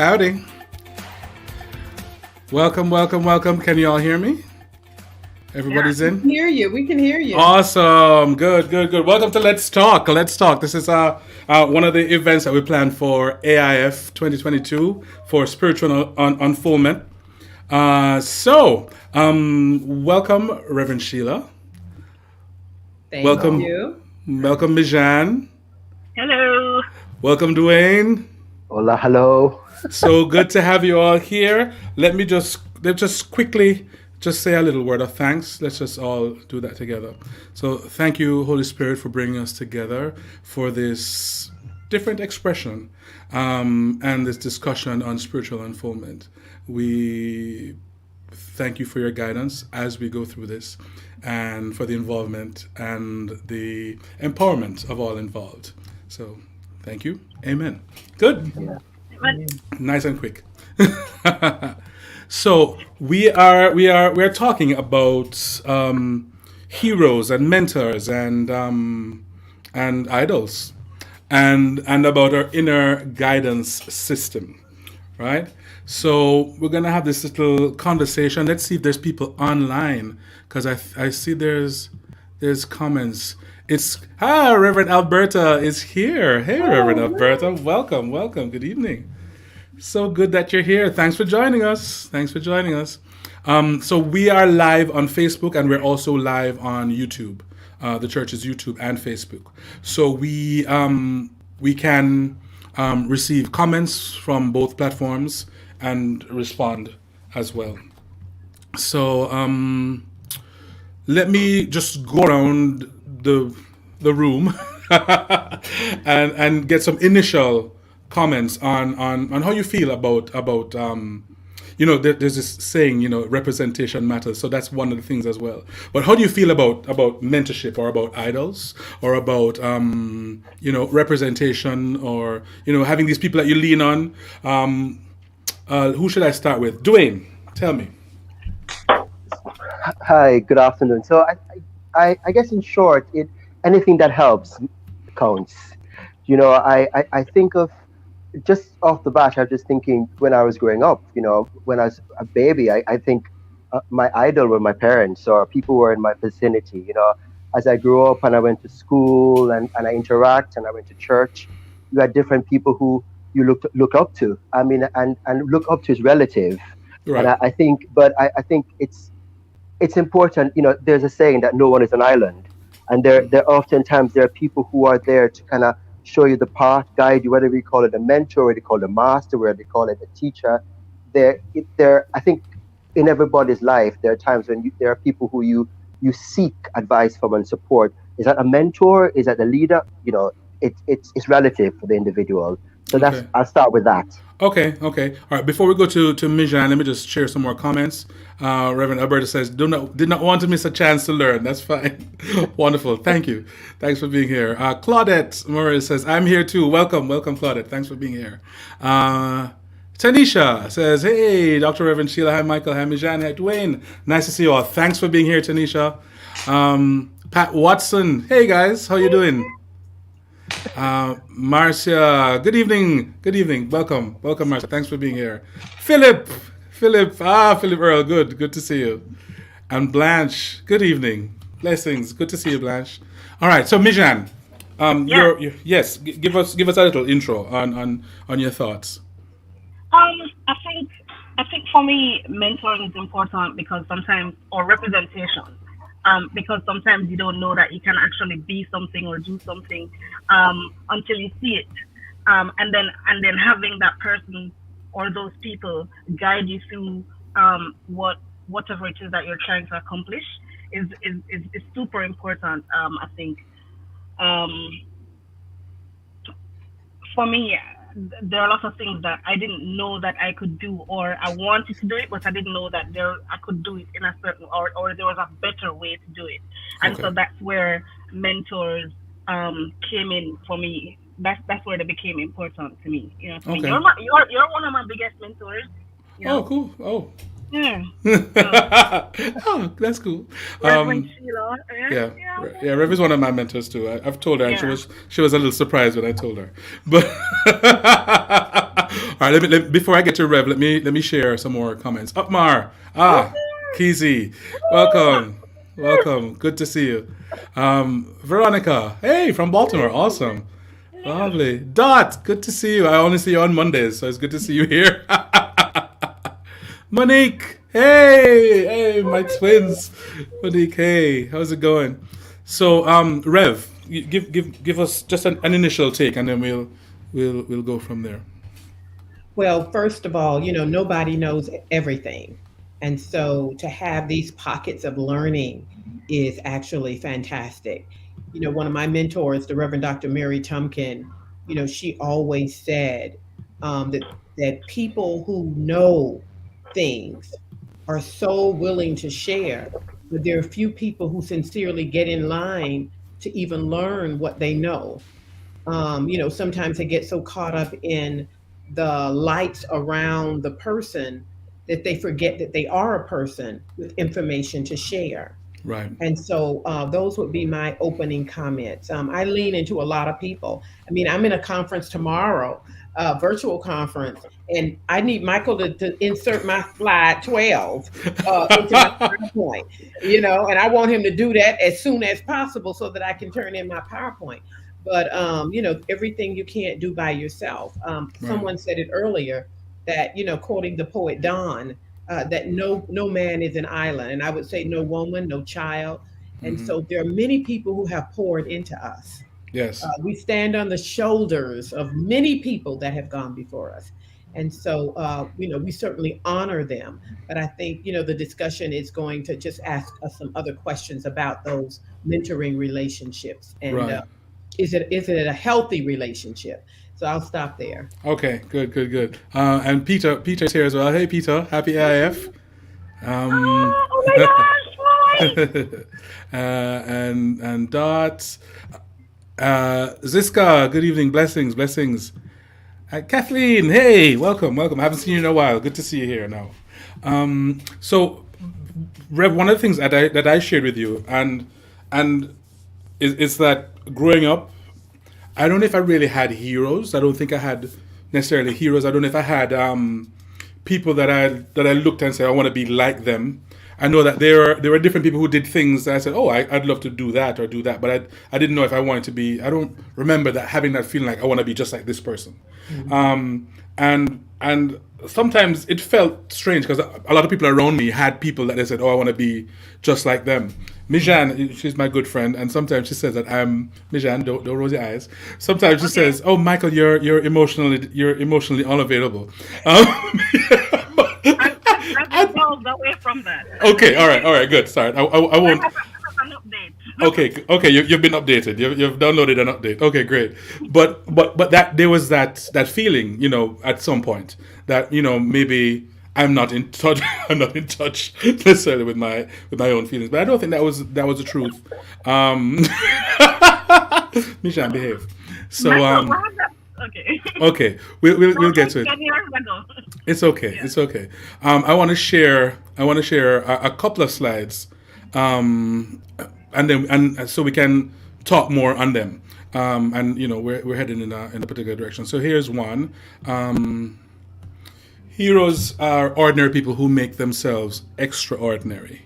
Howdy. Welcome, welcome, welcome. Can you all hear me? Yeah, Everybody's we in? can hear you. We can hear you. Awesome. Good, good, good. Welcome to Let's Talk. Let's Talk. This is one of the events that we planned for AIF 2022 for spiritual unfoldment. Welcome, Reverend Sheila. Thank Welcome, you. welcome, Mijan. Hello. Welcome, Dwayne. Hola, hello. So good to have you all here. Let's just quickly just say a little word of thanks. Let's just all do that together. So thank you, Holy Spirit, for bringing us together for this different expression and this discussion on spiritual unfoldment. We thank you for your guidance as we go through this and for the involvement and the empowerment of all involved. So thank you. Amen. Good. Yeah. Nice and quick. So we are talking about heroes and mentors and idols and about our inner guidance system, right? So we're gonna have this little conversation. Let's see if there's people online because I see there's comments. Reverend Alberta is here. Hey, Reverend Oh, Alberta, welcome, welcome. Good evening. So good that you're here. Thanks for joining us. Thanks for joining us. So we are live on Facebook and we're also live on YouTube. The church's YouTube and Facebook. So we can receive comments from both platforms and respond as well. So let me just go around the room and get some initial comments on how you feel about there's this saying, representation matters, so that's one of the things as well. But how do you feel about mentorship or about idols or about representation or having these people that you lean on? Who should I start with? Dwayne, tell me. Hi, good afternoon. So I guess in short, anything that helps counts. I think of just off the bat, I was just thinking when I was growing up, when I was a baby, I think my idol were my parents or people who were in my vicinity. As I grew up and I went to school and I interact and I went to church, you had different people who you look up to. I mean, and look up to is relative. And Right. I think it's important. There's a saying that no one is an island, and there oftentimes there are people who are there to kind of show you the path, guide you, whether we call it a mentor, whether they call it a master, whether they call it a teacher. I think in everybody's life, there are times when there are people who you seek advice from and support. Is that a mentor? Is that a leader? It's relative for the individual. So Okay. I'll start with that. Okay, okay. All right, before we go to Mijan, let me just share some more comments. Reverend Alberta says, did not want to miss a chance to learn. That's fine. Wonderful. Thank you. Thanks for being here. Claudette Murray says, I'm here too. Welcome, welcome, Claudette. Thanks for being here. Tanisha says, hey, Dr. Reverend Sheila. Hi, Michael. Hi, Mijan. Hi, Dwayne. Nice to see you all. Thanks for being here, Tanisha. Pat Watson. Hey, guys. How you doing? Marcia, good evening. Good evening. Welcome. Welcome, Marcia. Thanks for being here. Philip Earl, good to see you. And Blanche, good evening. Blessings. Good to see you, Blanche. All right, so Mijan, Yeah. yes, give us a little intro on your thoughts. I think for me, mentoring is important because sometimes, or representation, because sometimes you don't know that you can actually be something or do something until you see it, and then having that person or those people guide you through whatever it is that you're trying to accomplish is super important. I think um, for me, there are lots of things that I didn't know that I could do, or I wanted to do it, but I didn't know that I could do it in a certain, or there was a better way to do it. And Okay. so that's where mentors came in for me. That's where they became important to me. To me, Okay. you're one of my biggest mentors. You Oh, know, cool. Oh. yeah. So Oh, that's cool. Reverend Um, Sheila, Yeah, yeah, yeah. Rev is one of my mentors too. I've told her, and she yeah. was she was a little surprised when I told her. But All right, before I get to Rev, let me share some more comments. Upmar, Keezy, welcome, welcome. Good to see you. Veronica, hey, from Baltimore, awesome, lovely. Dot, good to see you. I only see you on Mondays, so it's good to see you here. Monique, hey, my twins. Monique, hey, how's it going? So, Rev, give us just an initial take, and then we'll go from there. Well, first of all, nobody knows everything. And so to have these pockets of learning is actually fantastic. One of my mentors, the Reverend Dr. Mary Tumpkin, she always said that people who know things are so willing to share, but there are few people who sincerely get in line to even learn what they know. Sometimes they get so caught up in the lights around the person that they forget that they are a person with information to share. Right. And so those would be my opening comments. I lean into a lot of people. I mean, I'm in a conference tomorrow, virtual conference, and I need Michael to insert my slide 12 into my PowerPoint, and I want him to do that as soon as possible so that I can turn in my PowerPoint. But, everything you can't do by yourself. Someone said it earlier that, quoting the poet Don, that no man is an island. And I would say no woman, no child. And so there are many people who have poured into us. Yes. We stand on the shoulders of many people that have gone before us. And so, we certainly honor them. But I think, the discussion is going to just ask us some other questions about those mentoring relationships. And right. Is it a healthy relationship? So I'll stop there. Okay, good. And Peter's here as well. Hey, Peter, happy IF. Oh my gosh! And Dot, Ziska, good evening, blessings. Kathleen, hey, welcome. I haven't seen you in a while. Good to see you here now. So, Rev, one of the things that I shared with you, and is that growing up, I don't know if I really had heroes. I don't think I had necessarily heroes. I don't know if I had people that I looked and said I want to be like them. I know that there were different people who did things that I said, I'd love to do that or do that, but I didn't know if I wanted to be. I don't remember that having that feeling like I want to be just like this person. And sometimes it felt strange because a lot of people around me had people that they said, I want to be just like them. Mijan, she's my good friend, and sometimes she says that I'm Mijan. Don't roll your eyes. Sometimes she says, "Oh, Michael, you're emotionally unavailable." I'm away from that. Okay, all right, good. Sorry, I won't. An update. Okay, you've been updated. You've downloaded an update. Okay, great. But that there was that feeling, at some point that maybe I'm not in touch. I'm not in touch necessarily with my own feelings. But I don't think that was the truth. Mishan, behave. So okay, we'll get to it. It's okay. I want to share a couple of slides, and so we can talk more on them. And we're heading in a particular direction. So here's one. Heroes are ordinary people who make themselves extraordinary.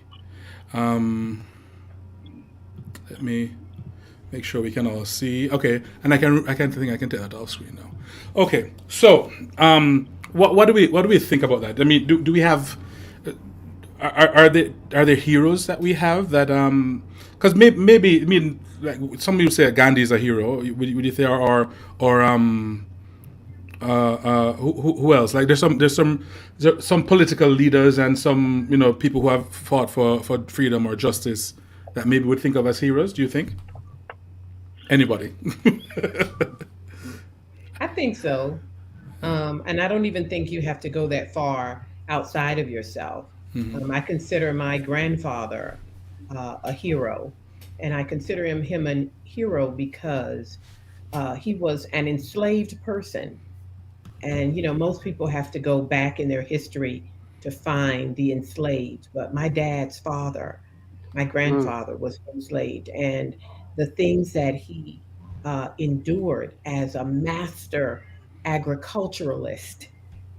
Let me make sure we can all see. Okay, and I can take that off screen now. Okay, so what do we think about that? I mean, do we have are there heroes that we have that because maybe I mean like some people say Gandhi is a hero. Would you say or who else? Like there's some political leaders and some people who have fought for freedom or justice that maybe would think of as heroes. Do you think? Anybody? I think so, and I don't even think you have to go that far outside of yourself. I consider my grandfather a hero, and I consider him a hero because he was an enslaved person. And, most people have to go back in their history to find the enslaved. But my dad's father, my grandfather was enslaved. And the things that he endured as a master agriculturalist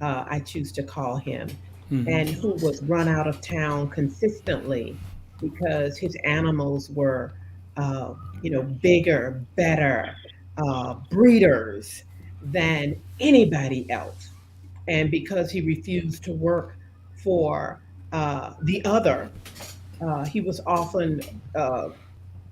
I choose to call him, Mm-hmm. and who was run out of town consistently because his animals were, bigger, better breeders than anybody else. And because he refused to work for the other, he was often uh,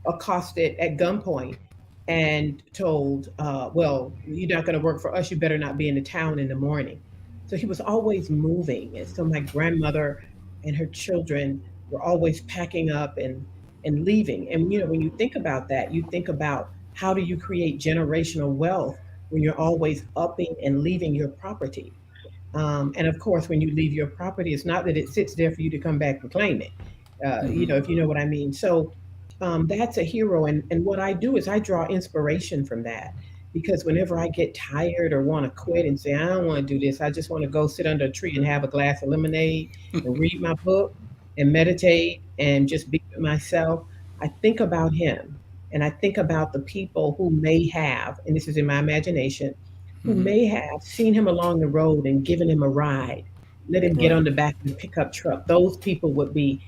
accosted at gunpoint and told, well, you're not going to work for us. You better not be in the town in the morning. So he was always moving. And so my grandmother and her children were always packing up and leaving. And, when you think about that, you think about how do you create generational wealth when you're always upping and leaving your property. And of course, when you leave your property, it's not that it sits there for you to come back and claim it. If you know what I mean. So that's a hero. And what I do is I draw inspiration from that because whenever I get tired or want to quit and say, I don't want to do this, I just want to go sit under a tree and have a glass of lemonade and read my book and meditate and just be with myself, I think about him and I think about the people who may have, and this is in my imagination, who Mm-hmm. may have seen him along the road and given him a ride, let him get Right. on the back of the pickup truck. Those people would be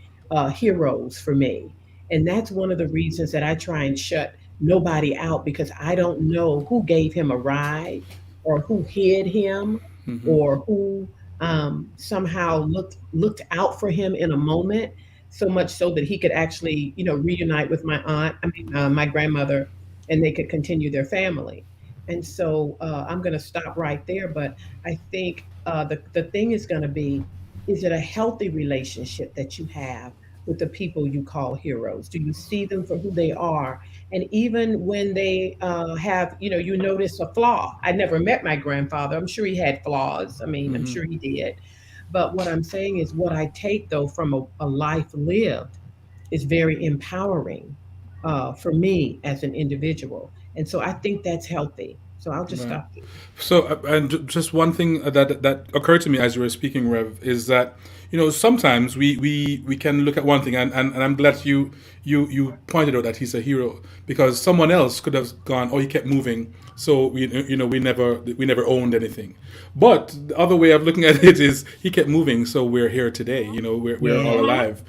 heroes for me. And that's one of the reasons that I try and shut nobody out because I don't know who gave him a ride or who hid him Mm-hmm. or who somehow looked out for him in a moment so much so that he could actually reunite with my grandmother, and they could continue their family. And so I'm going to stop right there. But I think the thing is going to be, is it a healthy relationship that you have with the people you call heroes? Do you see them for who they are? And even when they have, you notice a flaw. I never met my grandfather. I'm sure he had flaws. I mean, I'm Mm-hmm. sure he did. But what I'm saying is, what I take though from a life lived is very empowering for me as an individual. And so I think that's healthy. So I'll just Right. stop there. So, just one thing that occurred to me as you were speaking, Rev, is that sometimes we can look at one thing, and I'm glad you pointed out that he's a hero because someone else could have gone, oh, he kept moving, so we never owned anything. But the other way of looking at it is he kept moving, so we're here today. We're all Yes. Mm-hmm. alive.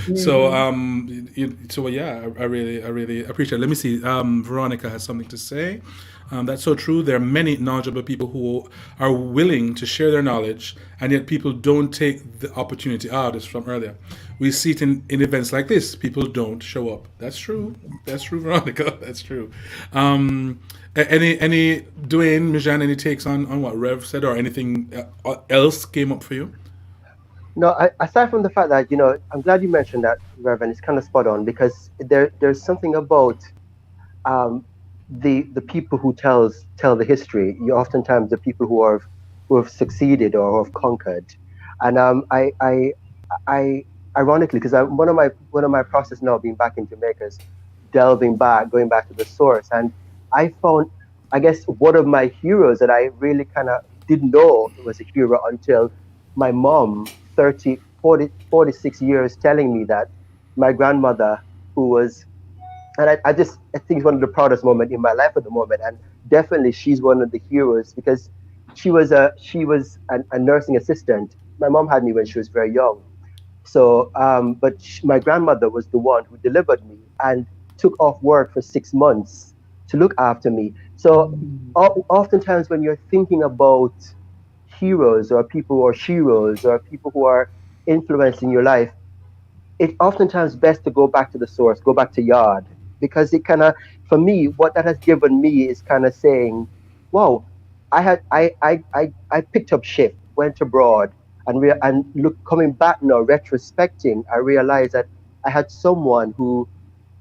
Hmm. So Hmm. yeah, I really appreciate it. Let me see. Veronica has something to say. That's so true. There are many knowledgeable people who are willing to share their knowledge, and yet people don't take the opportunity. This is from earlier. We see it in events like this. People don't show up. That's true. That's true, Veronica. That's true. Any Dwayne, Mijan, any takes on what Rev said, or anything else came up for you? No, aside from the fact that, I'm glad you mentioned that, Reverend. It's kind of spot on because there's something about um, the people who tell the history. You oftentimes the people who have succeeded or who have conquered, and I ironically, because one of my process now being back in Jamaica is delving back, going back to the source, and I found, I guess, one of my heroes that I really kind of didn't know was a hero until my mom, 30, 40, 46 years, telling me that my grandmother, who was, and I think it's one of the proudest moments in my life at the moment, and definitely she's one of the heroes because she was a nursing assistant. My mom had me when she was very young, so but my grandmother was the one who delivered me and took off work for 6 months to look after me. So oftentimes when you're thinking about heroes or people who are sheroes or people who are influencing your life, it's oftentimes best to go back to the source, go back to Yard, because it kind of, for me, what that has given me is kind of saying, wow, I picked up shift, went abroad, and look, coming back now, retrospecting, I realized that I had someone who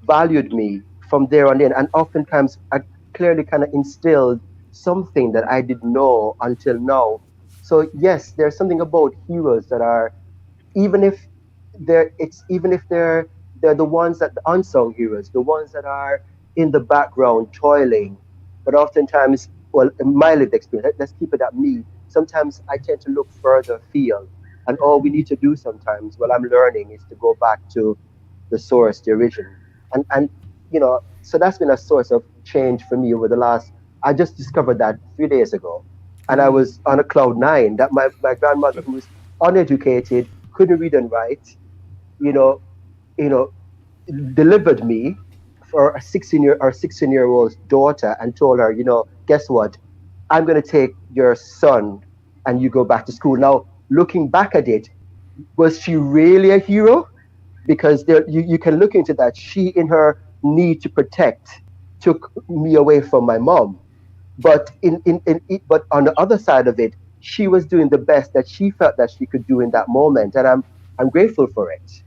valued me from there on in, and oftentimes I clearly kind of instilled something that I didn't know until now. So yes, there's something about heroes that are, even if they're the ones that the unsung heroes, the ones that are in the background toiling, but oftentimes, well, in my lived experience, let's keep it at me. Sometimes I tend to look further afield, and all we need to do sometimes, while I'm learning, is to go back to the source, the origin, and so that's been a source of change for me over the last. I just discovered that 3 days ago. and I was on a cloud nine that my grandmother, who was uneducated, couldn't read and write, you know, you know, delivered me for a 16-year old daughter and told her, guess what? I'm going to take your son and you go back to school. Now, looking back at it, was she really a hero? Because you can look into that. She, in her need to protect, took me away from my mom. But but on the other side of it, she was doing the best that she felt that she could do in that moment, and I'm grateful for it.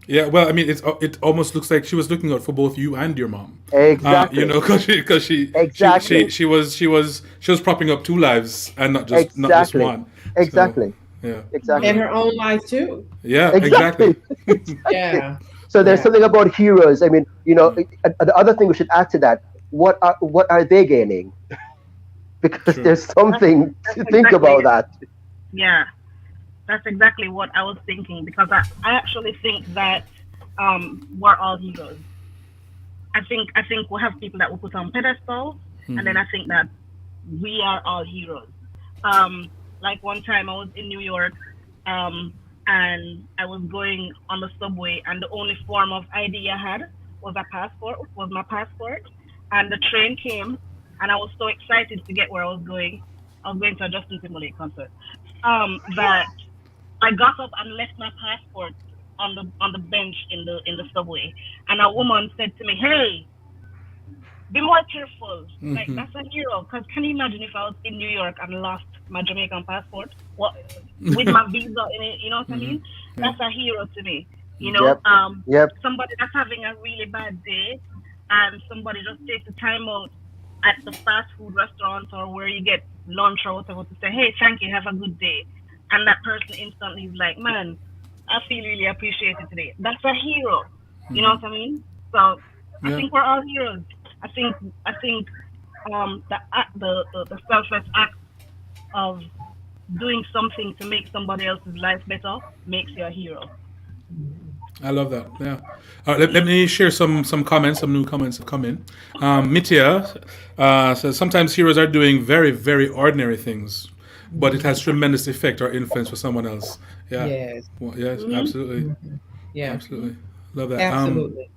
Yeah, well, I mean, it almost looks like she was looking out for both you and your mom. Exactly. Because Exactly. she was propping up two lives and not just Exactly. one. So Exactly. yeah, Exactly. In her own life too. yeah, Exactly. exactly. Yeah. So there's Yeah. something about heroes. I mean, the other thing we should add to that, what are they gaining? Because True. there's something That's to think exactly about it. that. Yeah, that's exactly what I was thinking because I actually think that we're all heroes. I think we have people that we put on pedestals, and then I think that we are all heroes. Like one time I was in New York, and I was going on the subway, and the only form of ID I had was my passport, and the train came, and I was so excited to get where I was going. I was going to a Justin Timberlake concert. That I got up and left my passport on the bench in the subway, and a woman said to me, "Hey, be more careful. Like that's a hero. Cause can you imagine if I was in New York and lost my Jamaican passport, what with my visa in it? You know what I mean? That's a hero to me. Yep. Yep. Somebody that's having a really bad day, and somebody just takes the time out at the fast food restaurant or where you get lunch or whatever to say, "Hey, thank you, have a good day," and that person instantly is like, "Man, I feel really appreciated today." That's a hero. You know what I mean? So I Yeah. think we're all heroes. I think the selfless act of doing something to make somebody else's life better makes you a hero. I love that. Yeah. All right, let me share some comments. Some new comments have come in. Mitya says sometimes heroes are doing very very ordinary things, but it has tremendous effect or influence for someone else. Yeah. Yes. Well, yes, absolutely, Yeah. absolutely. Love that. Absolutely.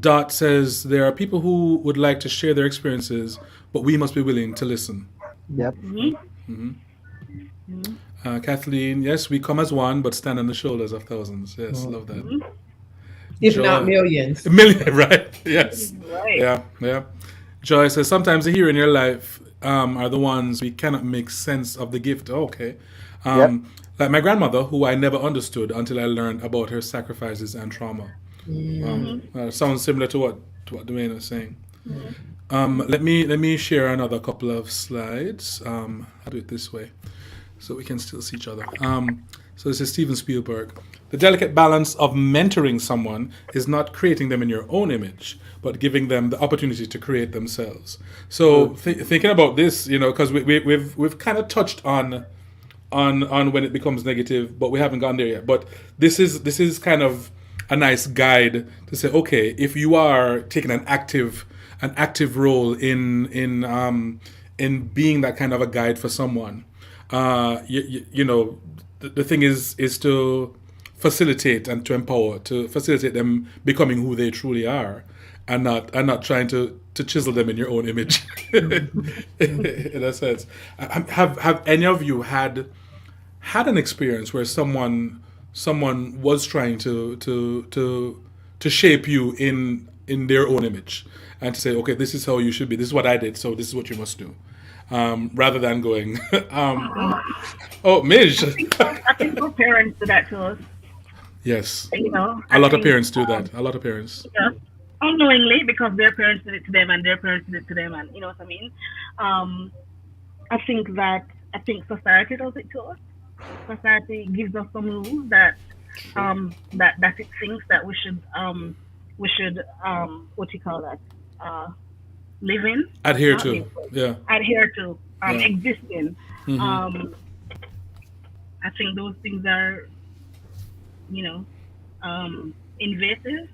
Dot says there are people who would like to share their experiences, but we must be willing to listen. Yep. Kathleen, yes, we come as one, but stand on the shoulders of thousands. Yes, love that. If not Joy, millions. a million, right? Yes. Right. Yeah, yeah. Joy says sometimes the hero in your life are the ones we cannot make sense of the gift. Oh, okay. Yep. Like my grandmother, who I never understood until I learned about her sacrifices and trauma. Sounds similar to what Dwayne was saying. Let me share another couple of slides. I'll do it this way, so we can still see each other. So this is Steven Spielberg. The delicate balance of mentoring someone is not creating them in your own image, but giving them the opportunity to create themselves. So thinking about this, because we've kind of touched on when it becomes negative, but we haven't gone there yet. But this is kind of a nice guide to say, okay, if you are taking an active role in being that kind of a guide for someone, the thing is to facilitate and to empower, to facilitate them becoming who they truly are, and not trying to chisel them in your own image. In a sense, have any of you had an experience where someone was trying to shape you in their own image and to say, okay, this is how you should be, this is what I did, so this is what you must do, rather than going, oh, Midge. I think our parents do that to us. Yes, I a lot of think, parents do that. A lot of parents. yeah, unknowingly because their parents did it to them and their parents did it to them, and you know what I mean. I think society does it to us. Society gives us some rules that it thinks that we should what do you call that, live in, Adhere not to. live, Yeah. adhere to, Yeah. exist in. I think those things are, invasive.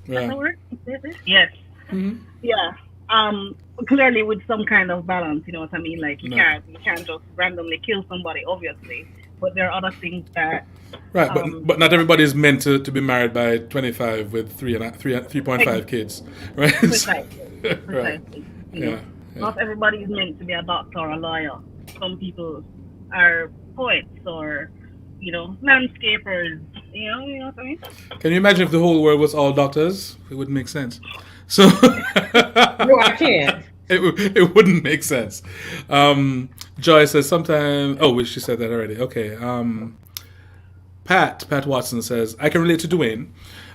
That's the Yeah. word? Invasive? Yes. Yeah. Um, Clearly with some kind of balance, you know what I mean? Like No. you can't just randomly kill somebody, obviously. But there are other things that Right, um but not everybody is meant to be married by 25 with 3.5 kids, right? precisely, Right. precisely. You know, Yeah. Yeah. not everybody is meant to be a doctor or a lawyer. Some people are poets or, landscapers. You know what I mean? Can you imagine if the whole world was all doctors? It wouldn't make sense. So No, I can't. it wouldn't make sense. Joy says sometimes. Oh, she said that already. Okay. Pat Watson says, I can relate to Dwayne.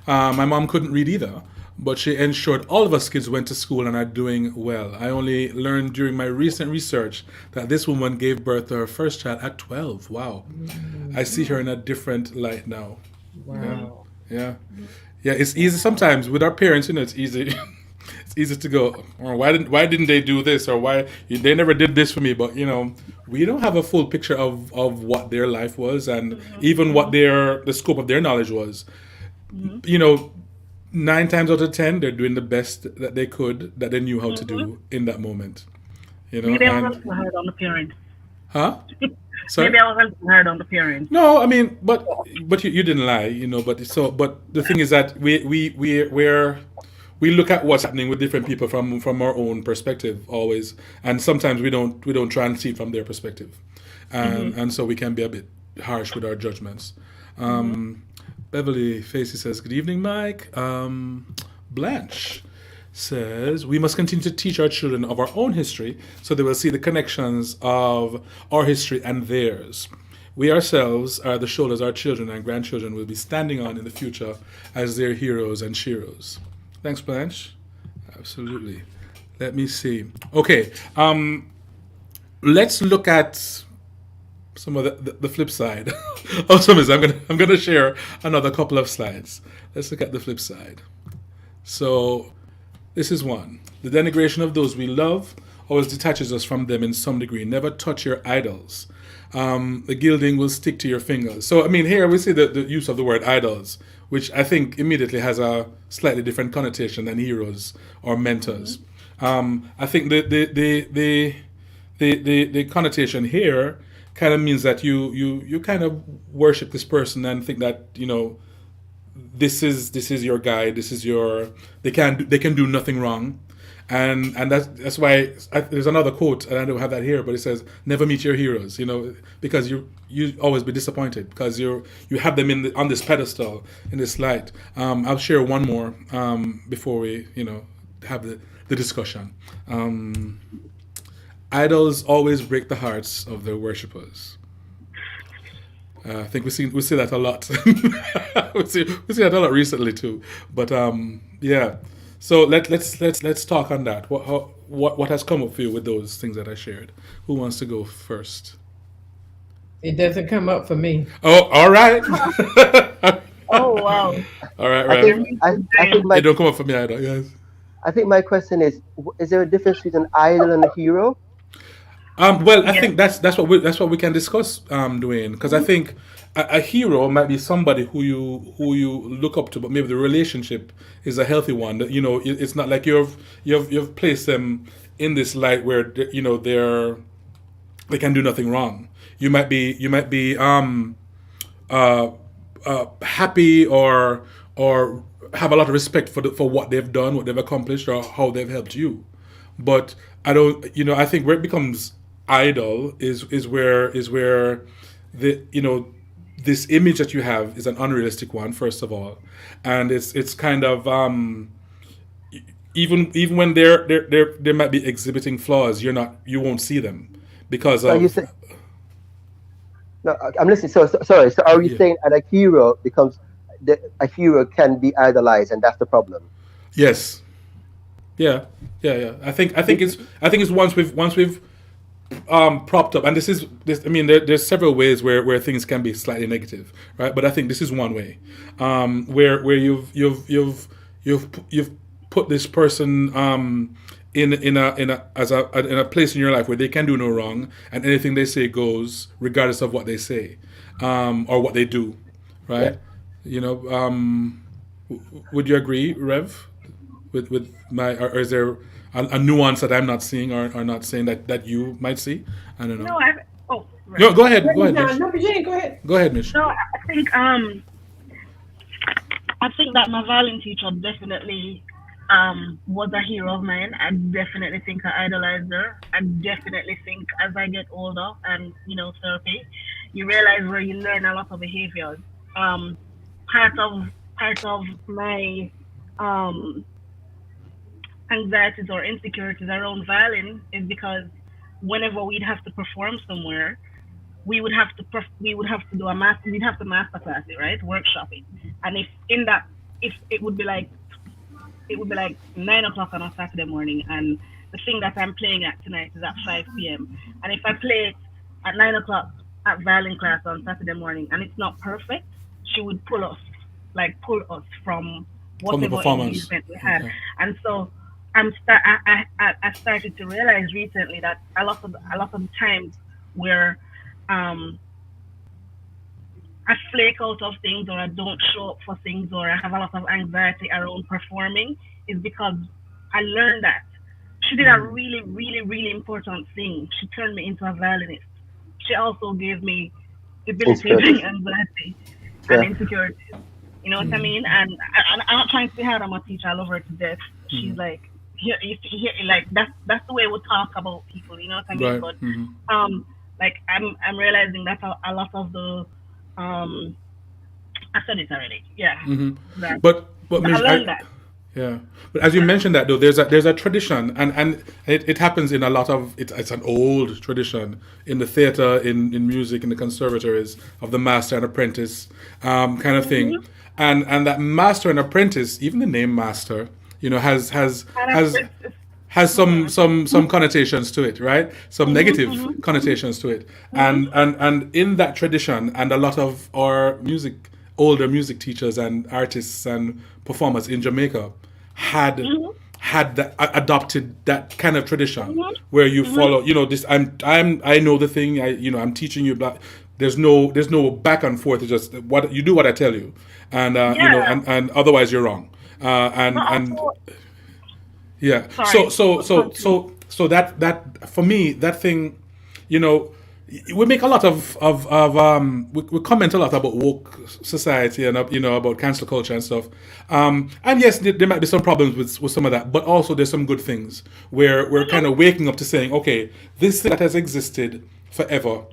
My mom couldn't read either, but she ensured all of us kids went to school and are doing well. I only learned during my recent research that this woman gave birth to her first child at 12. Wow. I see her in a different light now. Wow. Yeah. Yeah, it's easy sometimes with our parents, it's easy. It's easy to go, or why didn't they do this, or why they never did this for me, but we don't have a full picture of what their life was, and even what the scope of their knowledge was. You know, 9 times out of 10 they're doing the best that they could, that they knew how to do in that moment. Maybe I was And hard on the parents. huh? Sorry? Maybe I was hard on the parents. No, I mean, but you didn't lie, but the thing is that we look at what's happening with different people from our own perspective always, and sometimes we don't try and see it from their perspective, and so we can be a bit harsh with our judgments. Beverly Facey says, "Good evening, Mike." Blanche says, "We must continue to teach our children of our own history so they will see the connections of our history and theirs. We ourselves are the shoulders our children and grandchildren will be standing on in the future as their heroes and sheroes." Thanks, Blanche. Absolutely. Let me see. Okay, let's look at some of the flip side of some of this. I'm gonna share another couple of slides. Let's look at the flip side. So this is one. The denigration of those we love always detaches us from them in some degree. Never touch your idols. The gilding will stick to your fingers. So, I mean, here we see the use of the word idols, which I think immediately has a slightly different connotation than heroes or mentors. I think the connotation here kind of means that you kind of worship this person and think that this is your guide. This is your they can do nothing wrong, and that's why there's another quote, and I don't have that here, but it says, "Never meet your heroes," because you always be disappointed because you have them on this pedestal, in this light. I'll share one more before we have the discussion. Idols always break the hearts of their worshippers. I think we see that a lot. we see that a lot recently too. But yeah. So let's talk on that. What has come up for you with those things that I shared? Who wants to go first? It doesn't come up for me. Oh, all right. Oh wow! All right, I right. think I think They don't come up for me either. Yes. I think my question is there a difference between an idol and a hero? Well, I Yeah. think that's what we can discuss, Dwayne, because I think a hero might be somebody who you look up to, but maybe the relationship is a healthy one. That it's not like you've placed them in this light where they can do nothing wrong. You might be happy or have a lot of respect for what they've done, what they've accomplished, or how they've helped you. But I don't, I think where it becomes idol is where this image that you have is an unrealistic one, first of all, and it's kind of even when they might be exhibiting flaws, you won't see them because So are you of saying? No, I'm listening. Sorry. So are you yeah. saying that a hero can be idolized, and that's the problem? Yes. Yeah, yeah. I think it's once we've propped up, and this. I mean, there's several ways where things can be slightly negative, right? But I think this is one way, where you've put this person in a place in your life where they can do no wrong, and anything they say goes, regardless of what they say, or what they do, Yeah. right? Would you agree, Rev? With my, or is there a nuance that I'm not seeing or not saying that you might see. I don't No, know. right. No, go ahead. Go No, ahead, Mish. no, Jane, go ahead. Go ahead, Mish. No, I think that my violin teacher definitely was a hero of mine. I definitely think I idolized her. I definitely think as I get older and therapy, you realize where you learn a lot of behaviors. Um, part of my um anxieties or insecurities around violin is because whenever we'd have to perform somewhere, we would have to do a master we'd have to master class it, right, workshop it. And if it would be like 9 o'clock on a Saturday morning, and the thing that I'm playing at tonight is at 5 p.m. And if I play it at 9 o'clock at violin class on Saturday morning and it's not perfect, she would pull us from From the whatever performance. engagement we had. Okay. And so I started to realize recently that a lot of times where um I flake out of things, or I don't show up for things, or I have a lot of anxiety around performing is because I learned that she did a really, really, really important thing. She turned me into a violinist. She also gave me debilitating Insecurities. anxiety and Yeah. insecurities. You know what I mean? And I'm not trying to say hard on my teacher. I love her to death. She's like, like that's the way we talk about people. You know what I mean? Right. But Mm-hmm. like I'm realizing that a lot of the um I said it already. Yeah. Mm-hmm. That But I Mish, learned that. yeah. But as you mentioned that though, there's a tradition, and it happens in a lot of it's an old tradition in the theater, in music, in the conservatories of the master and apprentice kind of thing, and that master and apprentice, even the name master, has And has has some connotations to it, right? Some negative connotations to it, and in that tradition, and a lot of our older music teachers and artists and performers in Jamaica had that adopted that kind of tradition where you follow, this. I know the thing. I'm teaching you, but there's no back and forth. It's just what you do, what I tell you, and Yeah. and otherwise you're wrong, and But and also, yeah. So sorry. so so so so that for me, that thing, you know, we make a lot we comment a lot about woke society and about cancel culture and stuff. And yes, there might be some problems with some of that, but also there's some good things where we're kind of waking up to saying, okay, this thing that has existed forever,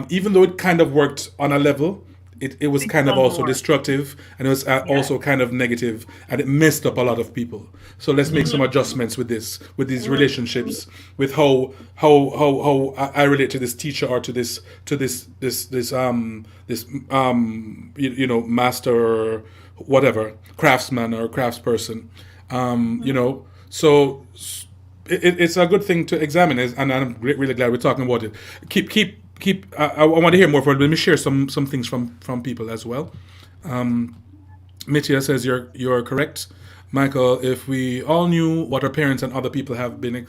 even though it kind of worked on a level, it was It kind of doesn't also work. destructive, and it was Yeah. also kind of negative, and it messed up a lot of people. So let's make some adjustments with these relationships, with how I relate to this teacher or to this master or whatever, craftsman or craftsperson. So it's a good thing to examine, and I'm really glad we're talking about it. Keep. I want to hear more from it. Let me share some things from people as well. Mitya says you're correct, Michael. If we all knew what our parents and other people have been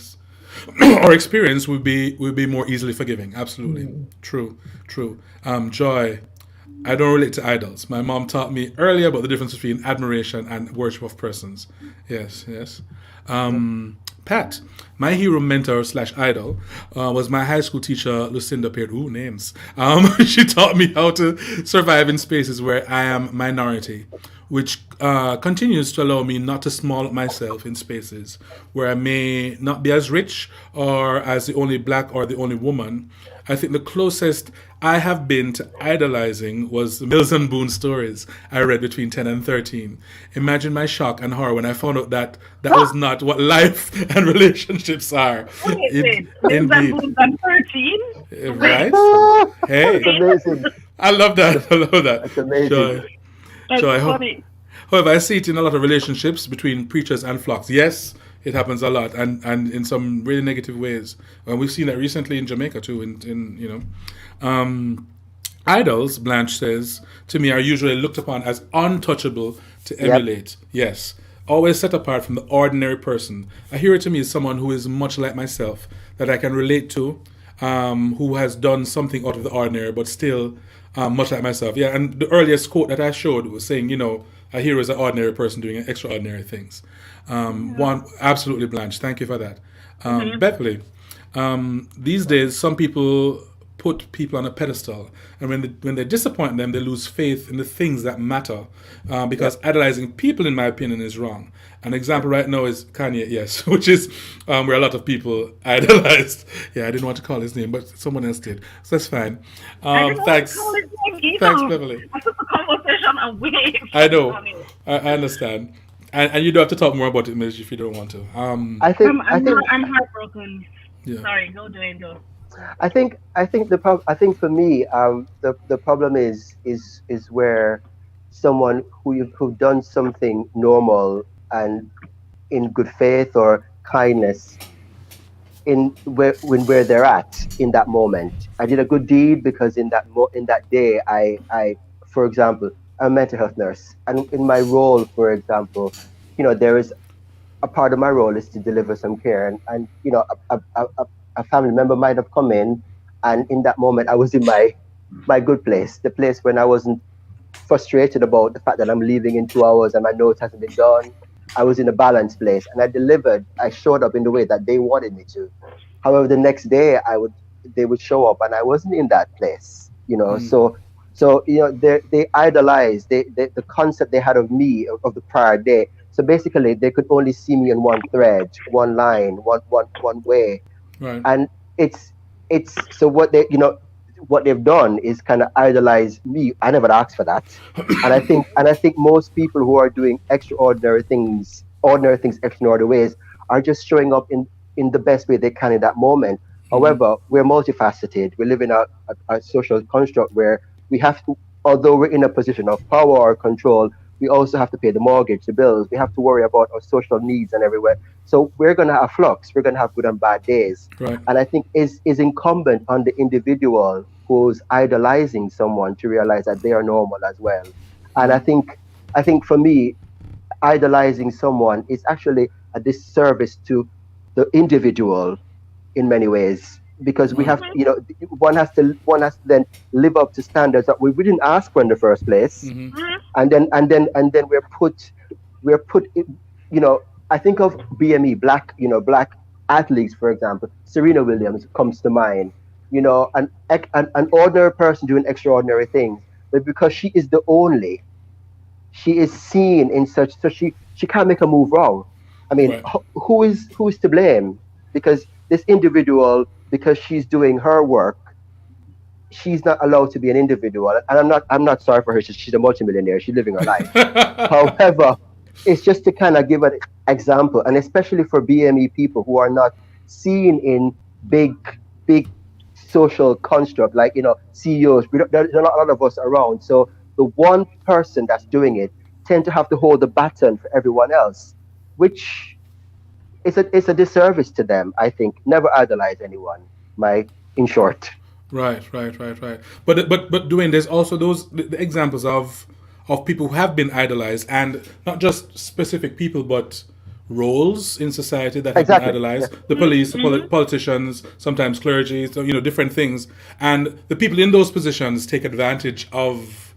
or experienced, we'd be more easily forgiving. Absolutely, true. Joy. I don't relate to idols. My mom taught me earlier about the difference between admiration and worship of persons. Yes. Pat, my hero, mentor / idol, was my high school teacher, Lucinda Peart. Ooh, names. She taught me how to survive in spaces where I am minority, which continues to allow me not to small up myself in spaces where I may not be as rich or as the only black or the only woman. I think the closest I have been to idolizing was the Mills and Boone stories I read between 10 and 13. Imagine my shock and horror when I found out that was not what life and relationships are. Wait. Liz and Indeed. Boons and 13? Right? Ah, Hey, that's amazing. I love that. I love that. That's amazing. Joy. That's So funny. however, I see it in a lot of relationships between preachers and flocks. Yes, it happens a lot, and in some really negative ways. And we've seen that recently in Jamaica too. Idols, Blanche says to me, are usually looked upon as untouchable to emulate. Yes, always set apart from the ordinary person. A hero to me is someone who is much like myself, that I can relate to, who has done something out of the ordinary, but still much like myself. Yeah, and the earliest quote that I showed was saying, A hero is an ordinary person doing extraordinary things. One, absolutely, Blanche. Thank you for that. Beverly, these days, some people put people on a pedestal, and when they disappoint them, they lose faith in the things that matter, because idolizing people, in my opinion, is wrong. An example right now is Kanye, yes, which is where a lot of people idolized. Yeah, I didn't want to call his name, but someone else did, so that's fine. Thanks, thanks, Beverly. I took the conversation away. I know, I understand, and you don't have to talk more about it, Mitch, if you don't want to. I'm heartbroken. Yeah. Sorry, go Dwayne, go. I think for me, the problem is where someone who've done something normal and in good faith or kindness in where they're at in that moment. I did a good deed because in that day I for example, I'm a mental health nurse, and in my role, for example, there is a part of my role is to deliver some care, and a family member might have come in, and in that moment I was in my good place, the place when I wasn't frustrated about the fact that I'm leaving in 2 hours and my note hasn't been done. I was in a balanced place, and I showed up in the way that they wanted me to. However, the next day they would show up and I wasn't in that place, so they idolized the concept they had of me of the prior day. So basically they could only see me in one thread, one line, one way. Right. And it's so what they've done is kind of idolize me. I never asked for that. and I think most people who are doing ordinary things extraordinary ways are just showing up in the best way they can in that moment. However, we're multifaceted. We live in a social construct where we have to, although we're in a position of power or control, we also have to pay the mortgage, the bills. We have to worry about our social needs and everywhere. So we're going to have flux. We're going to have good and bad days. Right. And I think is incumbent on the individual who's idolizing someone to realize that they are normal as well. And I think for me, idolizing someone is actually a disservice to the individual in many ways, because we have, one has to then live up to standards that we didn't ask for in the first place. And then we're put, I think of BME, black athletes, for example. Serena Williams comes to mind, an ordinary person doing extraordinary things, but because she is the only, she is seen in such, so she can't make a move wrong. I mean, right. who is to blame? Because this individual, because she's doing her work, she's not allowed to be an individual. And I'm not sorry for her. She's a multimillionaire. She's living her life. However, it's just to kind of give an example, and especially for BME people who are not seen in big social construct, like CEOs. There's not a lot of us around, so the one person that's doing it tend to have to hold the baton for everyone else, which it's a disservice to them. I think never idolize anyone. In short. Right. But Dwayne, there's also the examples of people who have been idolized, and not just specific people, but roles in society that have been idolized. Yeah. The police, the politicians, sometimes clergy, so different things, and the people in those positions take advantage of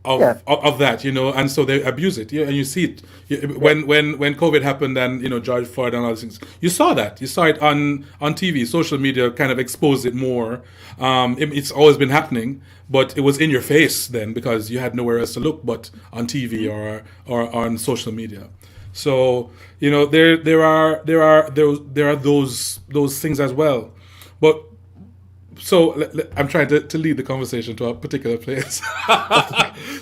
that, and so they abuse it. And you see it when COVID happened, and George Floyd and all those things. You saw it on TV. Social media kind of exposed it more. It's always been happening, but it was in your face then, because you had nowhere else to look but on TV or on social media. So there are those things as well, but. So I'm trying to lead the conversation to a particular place.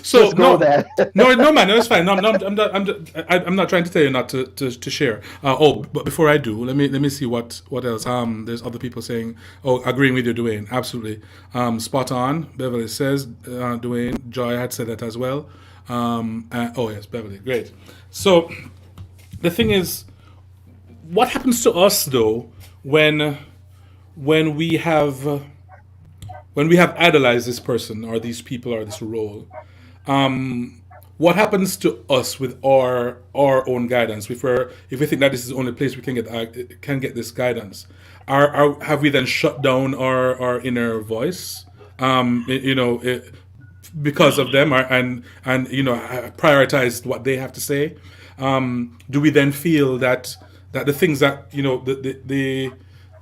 So let's go there. no, man, it's fine. No, I'm not trying to tell you not to share. But before I do, let me see what else. There's other people saying, agreeing with you, Dwayne. Absolutely, spot on. Beverly says, Dwayne. Joy had said that as well. Yes, Beverly, great. So the thing is, what happens to us though when we have idolized this person or these people or this role? What happens to us with our own guidance? If we think that this is the only place we can get this guidance, have we then shut down our inner voice? because of them, and prioritized what they have to say. Do we then feel that the things that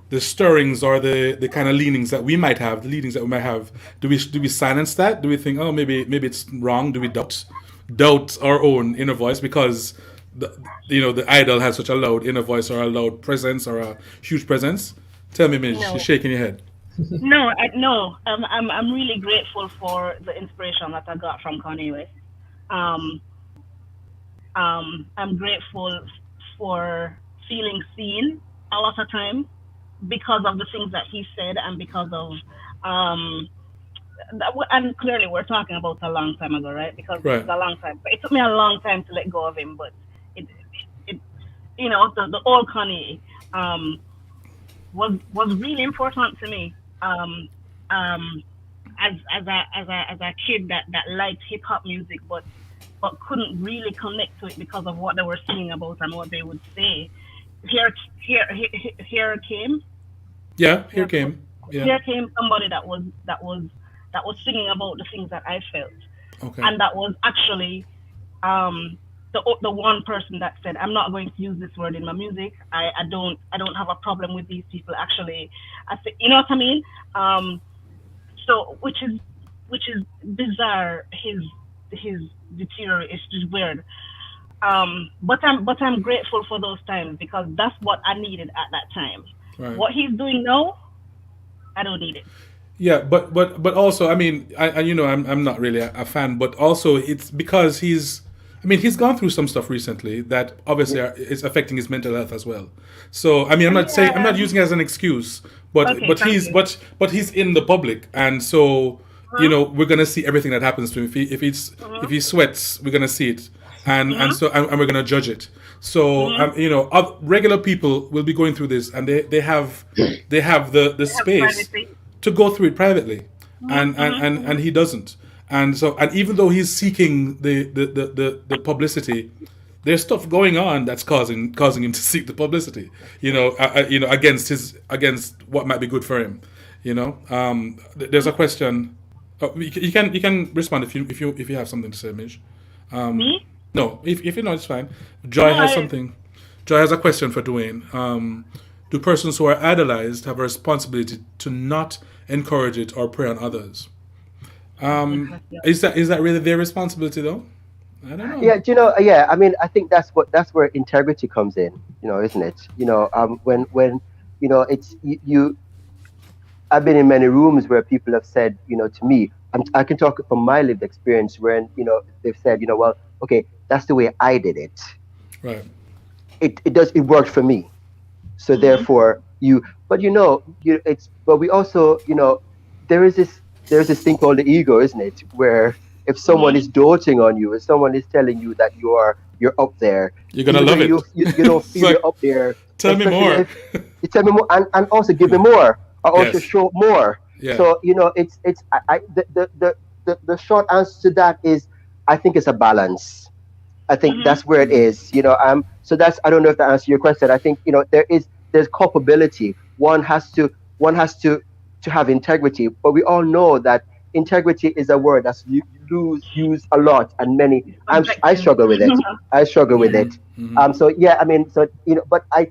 the stirrings or the kind of leanings that we might have, the leanings that we might have, do we silence that? Do we think, oh, maybe it's wrong? Do we doubt our own inner voice because the idol has such a loud inner voice or a loud presence or a huge presence? Tell me, Midge, you're No. shaking your head. No, no. I'm really grateful for the inspiration that I got from Kanye West. Um, I'm grateful for feeling seen a lot of time because of the things that he said and because of um and clearly we're talking about a long time ago, right? Because this Right. is a long time. But it took me a long time to let go of him, but it the old Kanye um was really important to me. Um as a kid that liked hip hop music but couldn't really connect to it because of what they were singing about and what they would say. Here here came Yeah, here here came. Yeah. here came somebody that was singing about the things that I felt, Okay. and that was actually the one person that said, I'm not going to use this word in my music. I don't have a problem with these people actually. I think, you know what I mean. So which is bizarre. His deteriorate is just weird. But I'm grateful for those times because that's what I needed at that time. Right. What he's doing now, I don't need it. Yeah, but also, I mean, I'm not really a fan, but also it's because he's gone through some stuff recently that obviously is affecting his mental health as well. So I mean, I'm not Yeah. using it as an excuse, but Okay, but thank he's you. but he's in the public, and so Huh? we're gonna see everything that happens to him. If he sweats, we're gonna see it, and we're gonna judge it. So regular people will be going through this, and they have the Have space privacy. to go through it privately, and he doesn't. And even though he's seeking the publicity, there's stuff going on that's causing him to seek the publicity. Against what might be good for him. There's a question. Oh, you can respond if you have something to say, Mish. Me? No, if you know, it's fine. Joy No, has something. Joy has a question for Dwayne. Do persons who are idolized have a responsibility to not encourage it or prey on others? Interesting. Is that really their responsibility though? I don't know. Yeah, yeah. I mean, I think that's where integrity comes in, isn't it? When it's you. I've been in many rooms where people have said, to me, I can talk from my lived experience, where they've said, well, okay, that's the way I did it. Right. It worked for me, so therefore but but we also, there is this thing called the ego, isn't it? Where if someone is doting on you, if someone is telling you that you're up there, You're gonna even love though it. you don't It's feel like, you're up there, tell me especially more. if you tell me more, and also give me more, or also Yes. show more. Yeah. So it's the short answer to that is, I think it's a balance. I think that's where it is. So that's, I don't know if that answers your question. I think there's culpability. One has to have integrity, but we all know that integrity is a word that's used a lot, and many. I Objection. struggle with it. I struggle with it. So yeah, I mean, so but I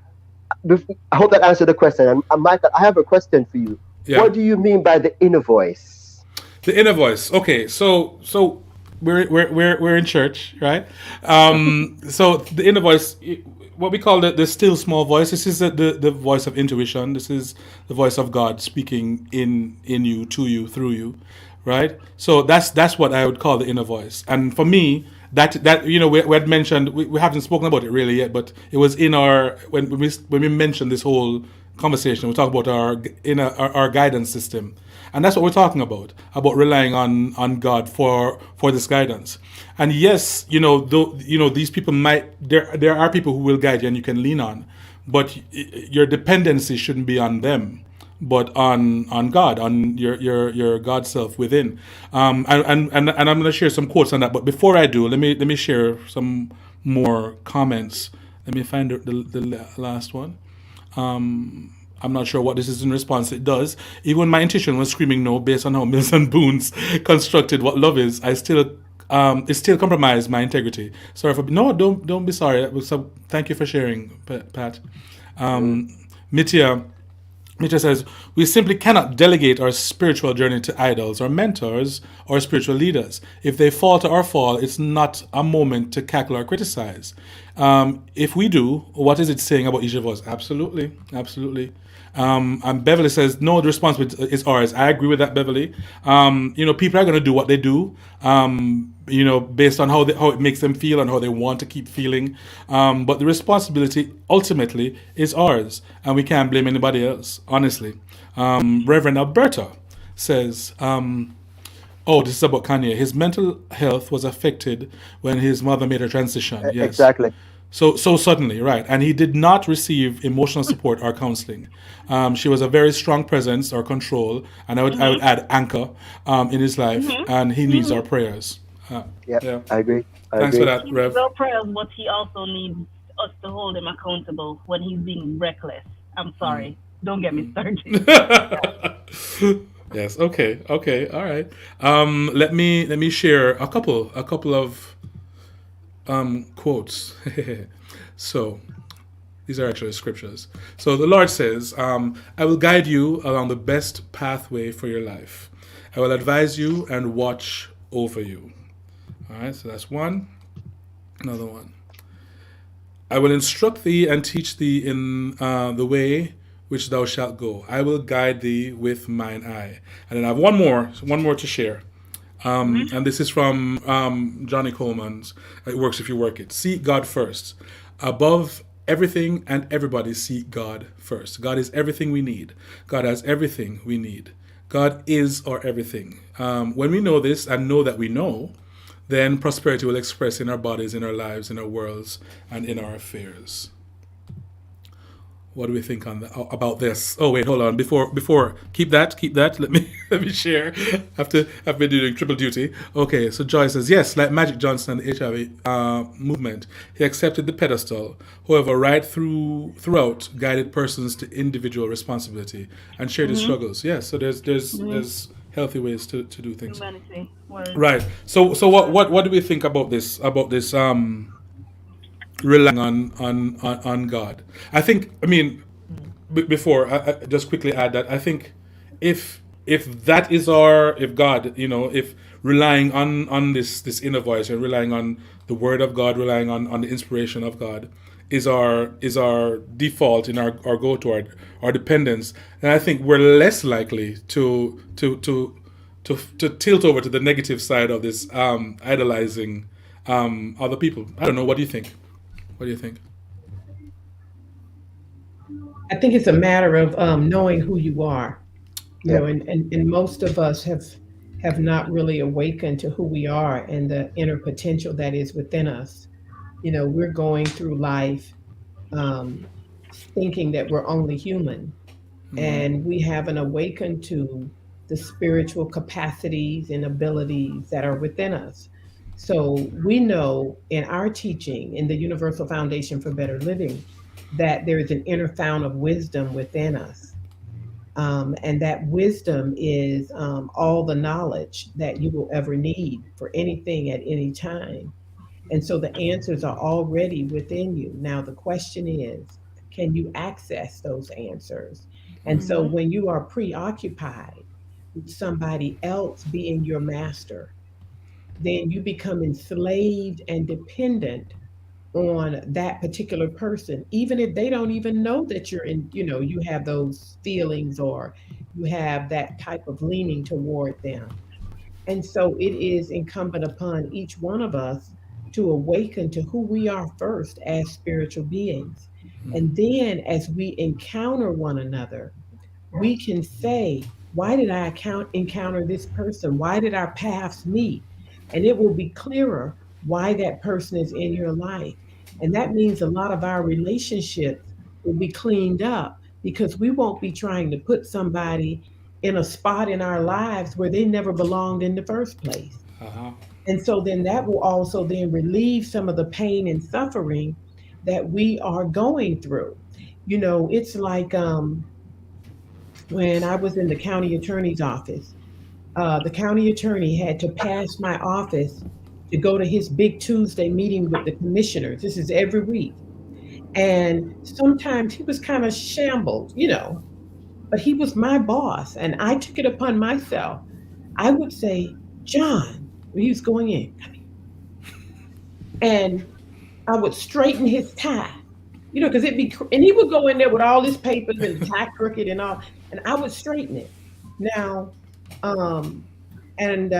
hope that answered the question. And Michael, I have a question for you. Yeah. What do you mean by the inner voice? The inner voice. Okay, so we're in church, right? So the inner voice, what we call the still small voice. This is the voice of intuition. This is the voice of God speaking in you, to you, through you, right? So that's what I would call the inner voice. And for me, that we had mentioned, we haven't spoken about it really yet, but it was in our when we mentioned this whole conversation, we talk about our guidance system, and that's what we're talking about relying on God for this guidance. And yes, these people there are people who will guide you and you can lean on, but your dependency shouldn't be on them, but on God, on your God self within. And I'm going to share some quotes on that. But before I do, let me share some more comments. Let me find the last one. I'm not sure what this is in response. It does. Even when my intuition was screaming no, based on how Mills and Boons constructed what love is, I still it still compromised my integrity. Sorry for no. Don't be sorry. So thank you for sharing, Pat. Mm. Mitya Mitchell says, we simply cannot delegate our spiritual journey to idols or mentors or spiritual leaders. If they falter or fall, it's not a moment to cackle or criticize. If we do, what is it saying about each of us? Absolutely, absolutely. And Beverly says, no, the responsibility is ours. I agree with that, Beverly. People are going to do what they do, based on how it makes them feel and how they want to keep feeling. But the responsibility ultimately is ours, and we can't blame anybody else, honestly. Reverend Alberta says, this is about Kanye. His mental health was affected when his mother made her transition. Yes. Exactly. So suddenly, right, and he did not receive emotional support or counseling. She was a very strong presence or control, and I would add anchor in his life, and he needs our prayers. Yep. Yeah, I agree. I thanks for agree. that, He needs Rev. our prayers, but he also needs us to hold him accountable when he's being reckless. I'm sorry. Don't get me started. Yes. Okay. All right. Let me share a couple of quotes. So these are actually scriptures. So the Lord says, I will guide you along the best pathway for your life. I will advise you and watch over you. All right, so that's one. Another one. I will instruct thee and teach thee in the way which thou shalt go. I will guide thee with mine eye. And then I have one more to share. And this is from Johnny Coleman's It Works If You Work It. Seek God first. Above everything and everybody, seek God first. God is everything we need. God has everything we need. God is our everything. When we know this and know that we know, then prosperity will express in our bodies, in our lives, in our worlds, and in our affairs. What do we think about this? Oh wait, hold on. Before keep that. Let me let me share. I've been doing triple duty. Okay, so Joy says yes, like Magic Johnson and the HIV movement, he accepted the pedestal. However, right throughout guided persons to individual responsibility and shared his struggles. Yes, so there's healthy ways to do things. Humanity. Word. Right. So what do we think about this relying on God? Before I just quickly add that I think if that is if God, if relying on this inner voice and relying on the word of God, relying on the inspiration of God is our default in our go to our dependence, then I think we're less likely to tilt over to the negative side of this idolizing other people. I don't know. What do you think? What do you think? I think it's a matter of knowing who you are, Yep. and most of us have not really awakened to who we are and the inner potential that is within us. We're going through life um, thinking that we're only human, and we haven't awakened to the spiritual capacities and abilities that are within us. So we know in our teaching in the Universal Foundation for Better Living that there is an inner fountain of wisdom within us. And that wisdom is all the knowledge that you will ever need for anything at any time. And so the answers are already within you. Now, the question is, can you access those answers? And so when you are preoccupied with somebody else being your master, then you become enslaved and dependent on that particular person, even if they don't even know that you have those feelings or you have that type of leaning toward them. And so it is incumbent upon each one of us to awaken to who we are first as spiritual beings. And then as we encounter one another, we can say, why did I encounter this person? Why did our paths meet? And it will be clearer why that person is in your life. And that means a lot of our relationships will be cleaned up because we won't be trying to put somebody in a spot in our lives where they never belonged in the first place. Uh-huh. And so then that will also then relieve some of the pain and suffering that we are going through. It's like when I was in the county attorney's office. The county attorney had to pass my office to go to his big Tuesday meeting with the commissioners. This is every week. And sometimes he was kind of shambled, but he was my boss. And I took it upon myself. I would say, John, when he was going in, come here. And I would straighten his tie, because and he would go in there with all his papers and the tie crooked and all, and I would straighten it. Now, and and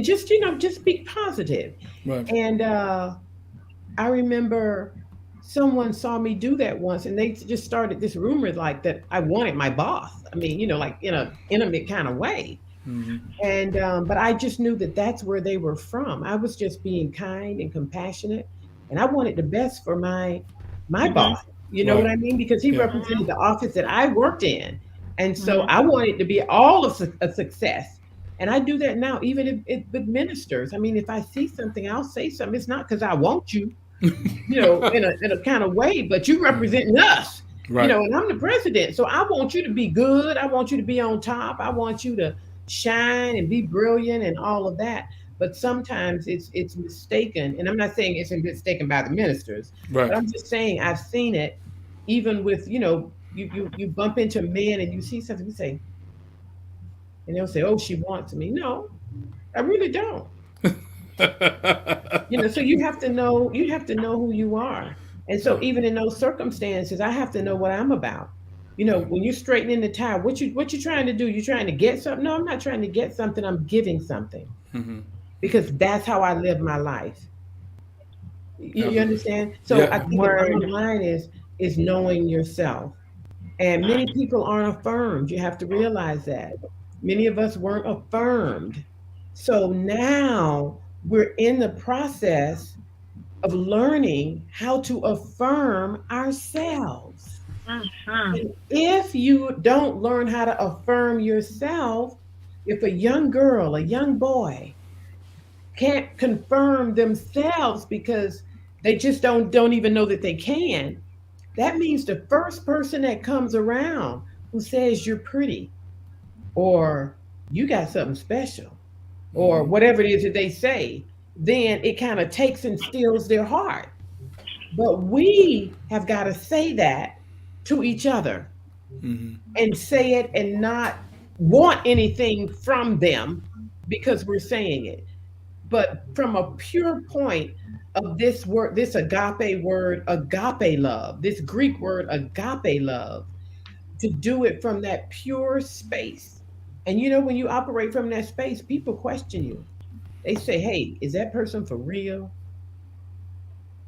just be positive. Right. And I remember someone saw me do that once, and they just started this rumor like that I wanted my boss. I mean, like in a intimate kind of way. Mm-hmm. And but I just knew that that's where they were from. I was just being kind and compassionate, and I wanted the best for my boss. You know what I mean? Because he represented the office that I worked in, and so I wanted to be all of a success. And I do that now, even if with ministers. I mean, if I see something, I'll say something. It's not because I want you, in a kind of way, but you representing us. Right. And I'm the president, so I want you to be good. I want you to be on top. I want you to shine and be brilliant and all of that. But sometimes it's mistaken, and I'm not saying it's mistaken by the ministers, Right. but I'm just saying I've seen it, even with you bump into men and you see something, you say, and they'll say, "Oh, she wants me." No, I really don't. So you have to know who you are, and so even in those circumstances, I have to know what I'm about. When you're straightening the tie, what you trying to do? You trying to get something? No, I'm not trying to get something. I'm giving something, because that's how I live my life. You understand? So I think the bottom line is knowing yourself, and many people aren't affirmed. You have to realize that many of us weren't affirmed. So now we're in the process of learning how to affirm ourselves. And if you don't learn how to affirm yourself, if a young girl, a young boy can't confirm themselves because they just don't even know that they can, that means the first person that comes around who says you're pretty or you got something special or whatever it is that they say, then it kind of takes and steals their heart. But we have got to say that to each other, and say it and not want anything from them because we're saying it, but from a pure point of this word, this agape word, agape love, this Greek word, agape love, to do it from that pure space. And when you operate from that space, people question you. They say, "Hey, is that person for real?"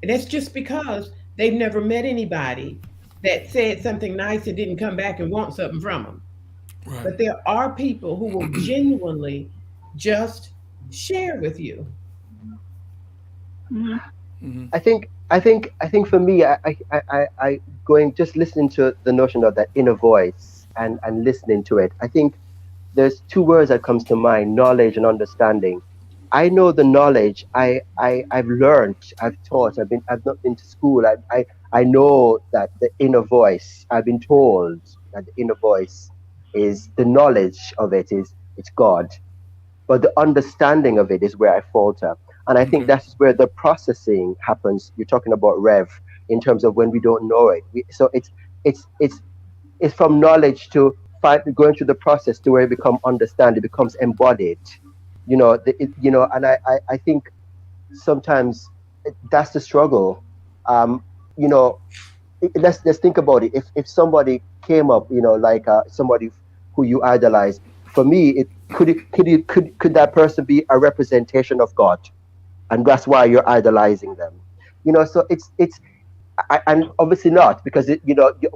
And that's just because they've never met anybody that said something nice and didn't come back and want something from them. Right. But there are people who will genuinely just share with you. I think for me, I going just listening to the notion of that inner voice and listening to it. I think there's two words that comes to mind: knowledge and understanding. I know the knowledge. I've learned. I've taught. I've not been to school. I know that the inner voice. I've been told that the inner voice is the knowledge of it is it's God, but the understanding of it is where I falter. And I think that's where the processing happens. You're talking about Rev in terms of when we don't know it. So it's from knowledge to going through the process to where it becomes understand. It becomes embodied. And I think sometimes that's the struggle. Let's think about it. If somebody came up, like somebody who you idolize, for me, could that person be a representation of God? And that's why you're idolizing them, So and obviously not, because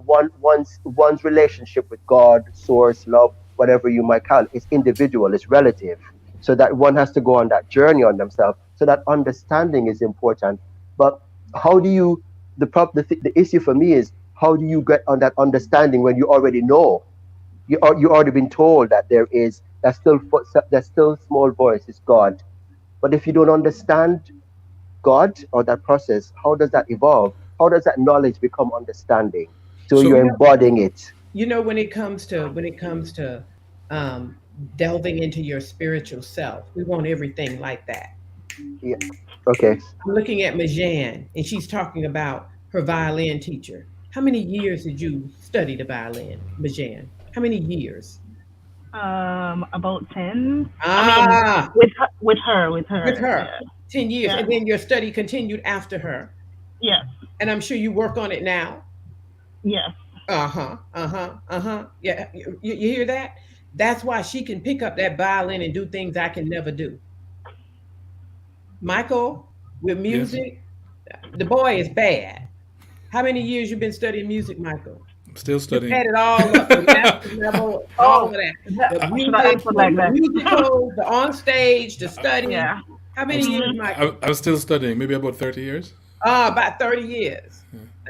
one's relationship with God, source, love, whatever you might call it, is individual, it's relative. So that one has to go on that journey on themselves. So that understanding is important. But how do you? The issue for me is, how do you get on that understanding when you already know? You already been told that that still small voice is God. But if you don't understand God or that process, how does that evolve? How does that knowledge become understanding? So you're embodying it. You know, when it comes to um, delving into your spiritual self, we want everything like that. Yeah. Okay. I'm looking at Majan, and she's talking about her violin teacher. How many years did you study the violin, Majan? How many years? About 10. I mean, Ah, with with her. her, Yeah. 10 years, Yeah. and then your study continued after her. Yes. And I'm sure you work on it now. Yes. Uh-huh, uh-huh, uh-huh. Yeah, you hear that? That's why she can pick up that violin and do things I can never do. Michael, with Yes, music, the boy is bad. How many years you been studying music, Michael? I'm still You've studying. had it all up, the master level, all of Oh, that. The I should have music, answered like the that. musical, the on stage, the study. Yeah. How I'm, many st- years, Mhm. Michael? I'm still studying. Maybe about 30 years. About 30 years.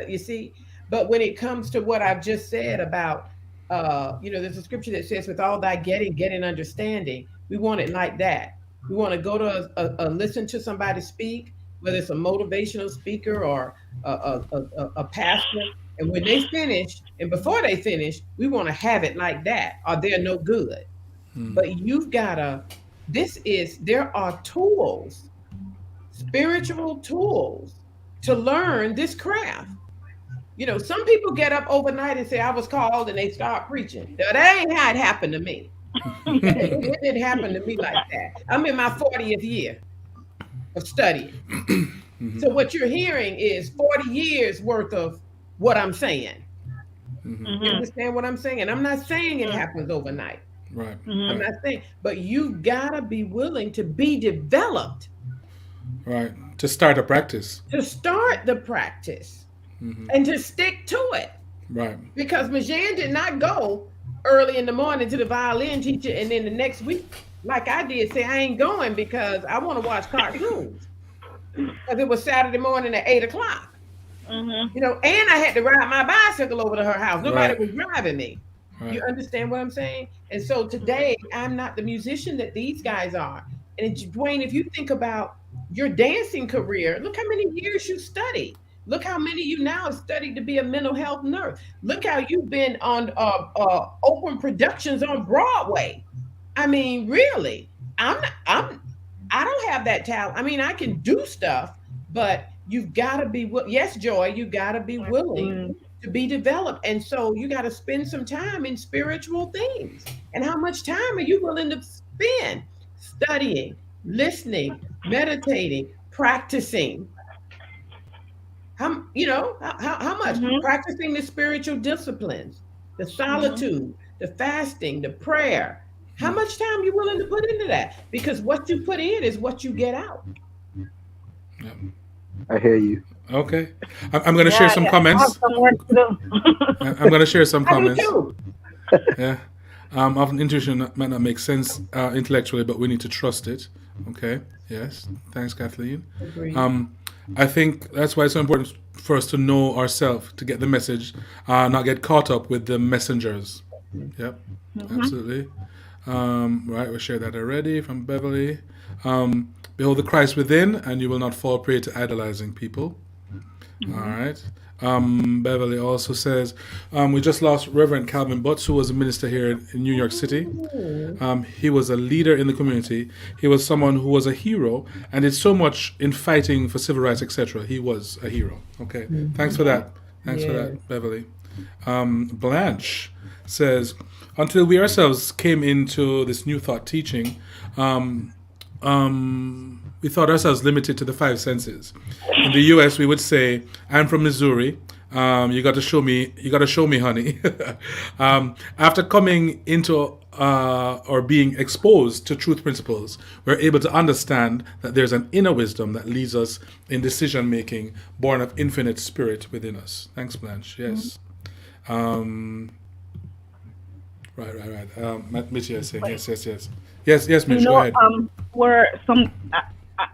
You see? But when it comes to what I've just said about, there's a scripture that says, with all thy getting, get an understanding. We want it like that. We want to go to listen to somebody speak, whether it's a motivational speaker or a pastor. And when they finish, and before they finish, we want to have it like that, or they're no good. But you've got to, there are tools, spiritual tools to learn this craft. Some people get up overnight and say, I was called, and they start preaching. Now, that ain't how it happened to me. It didn't happen to me like that. I'm in my 40th year of studying. So what you're hearing is 40 years worth of what I'm saying. You Mhm. understand what I'm saying? And I'm not saying it happens overnight. Right. I'm Mhm. Right. not saying, but you've got to be willing to be developed Right. To start a practice. to start the practice and to stick to it. Right. Because Majan did not go early in the morning to the violin teacher and then the next week, like I did, say, I ain't going because I want to watch cartoons. Because it was Saturday morning at 8 o'clock. Mhm. And I had to ride my bicycle over to her house. Nobody Right. was driving me. Right. You understand what I'm saying? And so today, I'm not the musician that these guys are. And Dwayne, if you think about your dancing career, look how many years you studied. Look how many you now have studied to be a mental health nurse. Look how you've been on open productions on Broadway. I mean, really, I don't have that talent. I mean, I can do stuff, but you've got to be, yes, Joy, you got to be willing Mm. to be developed. And so you got to spend some time in spiritual things. And how much time are you willing to spend studying, listening, meditating, practicing? How much? Mhm. Practicing the spiritual disciplines, the Mhm. solitude, the fasting, the prayer. How much time you willing to put into that? Because what you put in is what you get out. Yeah. I hear you. Okay. I'm going to share Yeah. some Yeah. I have comments. some work to do. I'm going to share some I do comments. too. Yeah. Often intuition might not make sense intellectually, but we need to trust it. Okay. Yes. Thanks, Kathleen. Agreed. Um, I think that's why it's so important for us to know ourselves, to get the message, not get caught up with the messengers. Yep. Mhm. Absolutely. Right. We shared that already from Beverly. Behold the Christ within, and you will not fall prey to idolizing people. All right. Beverly also says, we just lost Reverend Calvin Butts, who was a minister here in New York City. Ooh. He was a leader in the community. He was someone who was a hero and did so much in fighting for civil rights, etc. He was a hero. Okay. Thanks for that. Thanks for Yes. that, Beverly. Blanche says, until we ourselves came into this new thought teaching, we thought ourselves limited to the five senses. In the U.S., we would say, "I'm from Missouri. You got to show me. You got to show me, honey." After coming into or being exposed to truth principles, we're able to understand that there's an inner wisdom that leads us in decision making, born of infinite spirit within us. Thanks, Blanche. Yes. Um, right. Mitch, yes, saying yes. You Mitch, go know, ahead. where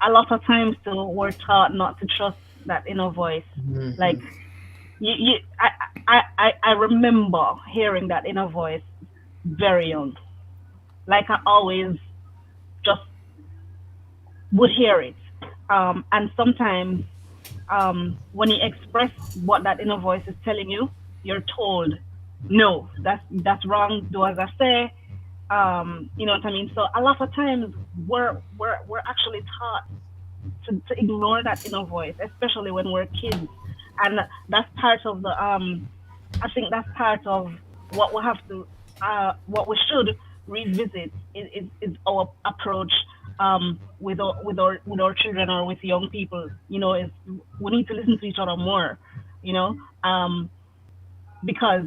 a lot of times too, we're taught not to trust that inner voice. Like Mhm. I remember hearing that inner voice very young. Like I always just would hear it. And sometimes when you express what that inner voice is telling you, you're told no, that's wrong. Do as I say. You know what I mean? So a lot of times we're actually taught to ignore that inner voice, especially when we're kids. And that's part of the I think that's part of what we have to what we should revisit is our approach with our children or with young people. You know, is we need to listen to each other more. You know, because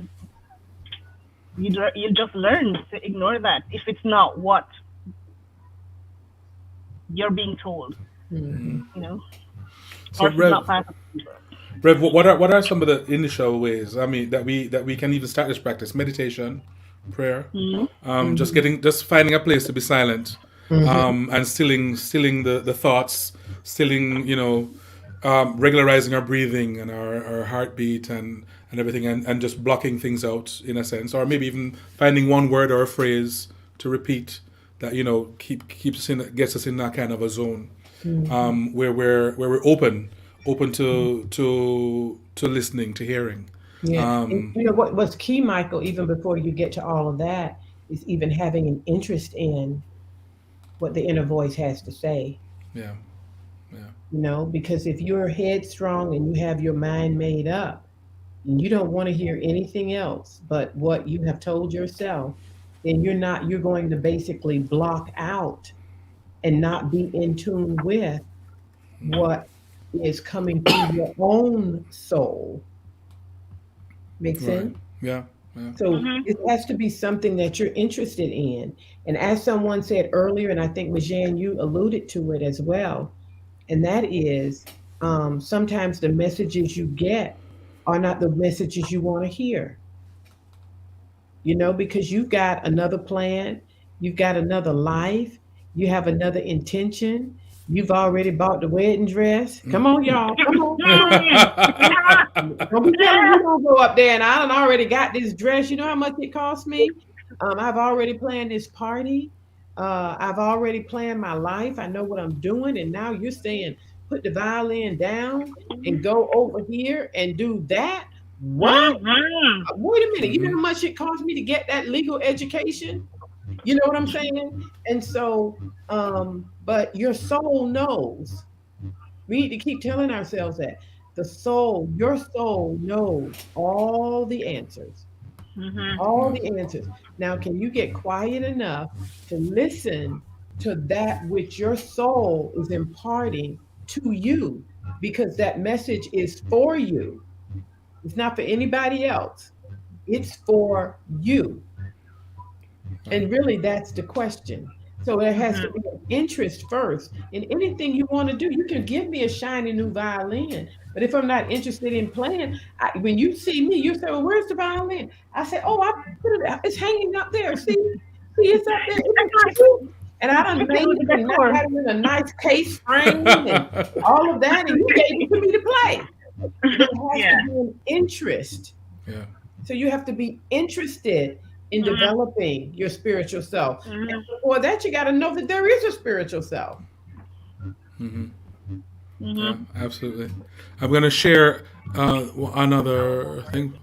you just learn to ignore that if it's not what you're being told. Mhm. You know, So or if it's Rev, not part of the Rev, what are some of the initial ways? I mean, that we can even start this practice: meditation, prayer, Mhm. Mhm. just finding a place to be silent, Mhm. and stilling the thoughts, stilling, regularizing our breathing and our heartbeat and everything, and just blocking things out in a sense, or maybe even finding one word or a phrase to repeat that keeps us in gets us in that kind of a zone, Mhm. where we're open to listening, to hearing. Yeah. And Um, you know what's key, Michael, even before you get to all of that, is even having an interest in what the inner voice has to say. yeah, yeah, Because if you're headstrong and you have your mind made up and you don't want to hear anything else but what you have told yourself, then you're going to basically block out and not be in tune with what is coming through your own soul. Make right, sense? yeah, yeah, So Mhm. it has to be something that you're interested in. And as someone said earlier, and I think Majan, you alluded to it as well, and that is sometimes the messages you get are not the messages you want to hear, because you've got another plan, you've got another life, you have another intention, you've already bought the wedding dress. Come on, y'all. Come on, come on. Don't be telling me don't go up there and I done already got this dress. You know how much it cost me? I've already planned this party. I've already planned my life. I know what I'm doing. And now you're saying put the violin down and go over here and do that. What? Mhm. Wait a minute. You know hmm how much it cost me to get that legal education? You know what I'm saying? And so, but your soul knows. We need to keep telling ourselves that your soul knows all the answers, Mhm. all yeah, the answers. Now, can you get quiet enough to listen to that which your soul is imparting to you? Because that message is for you. It's not for anybody else. It's for you. right. And really, that's the question. So there has to Mhm. be an interest first in anything you want to do. You can give me a shiny new violin, but if I'm not interested in playing, when you see me, you say, "Well, where's the violin?" I say, "Oh, I put it. It's hanging up there. See, it's up there. Isn't it cute?" And I done It's made with the it and I decor. got it in a nice case frame and all of that, and you gave it to me to play. There has to Yeah. be an interest. Yeah. So you have to be interested in Mhm. developing your spiritual self. And Mhm. before that, you got to know that there is a spiritual self. hmm Yeah, Mhm. absolutely. I'm going to share another thing.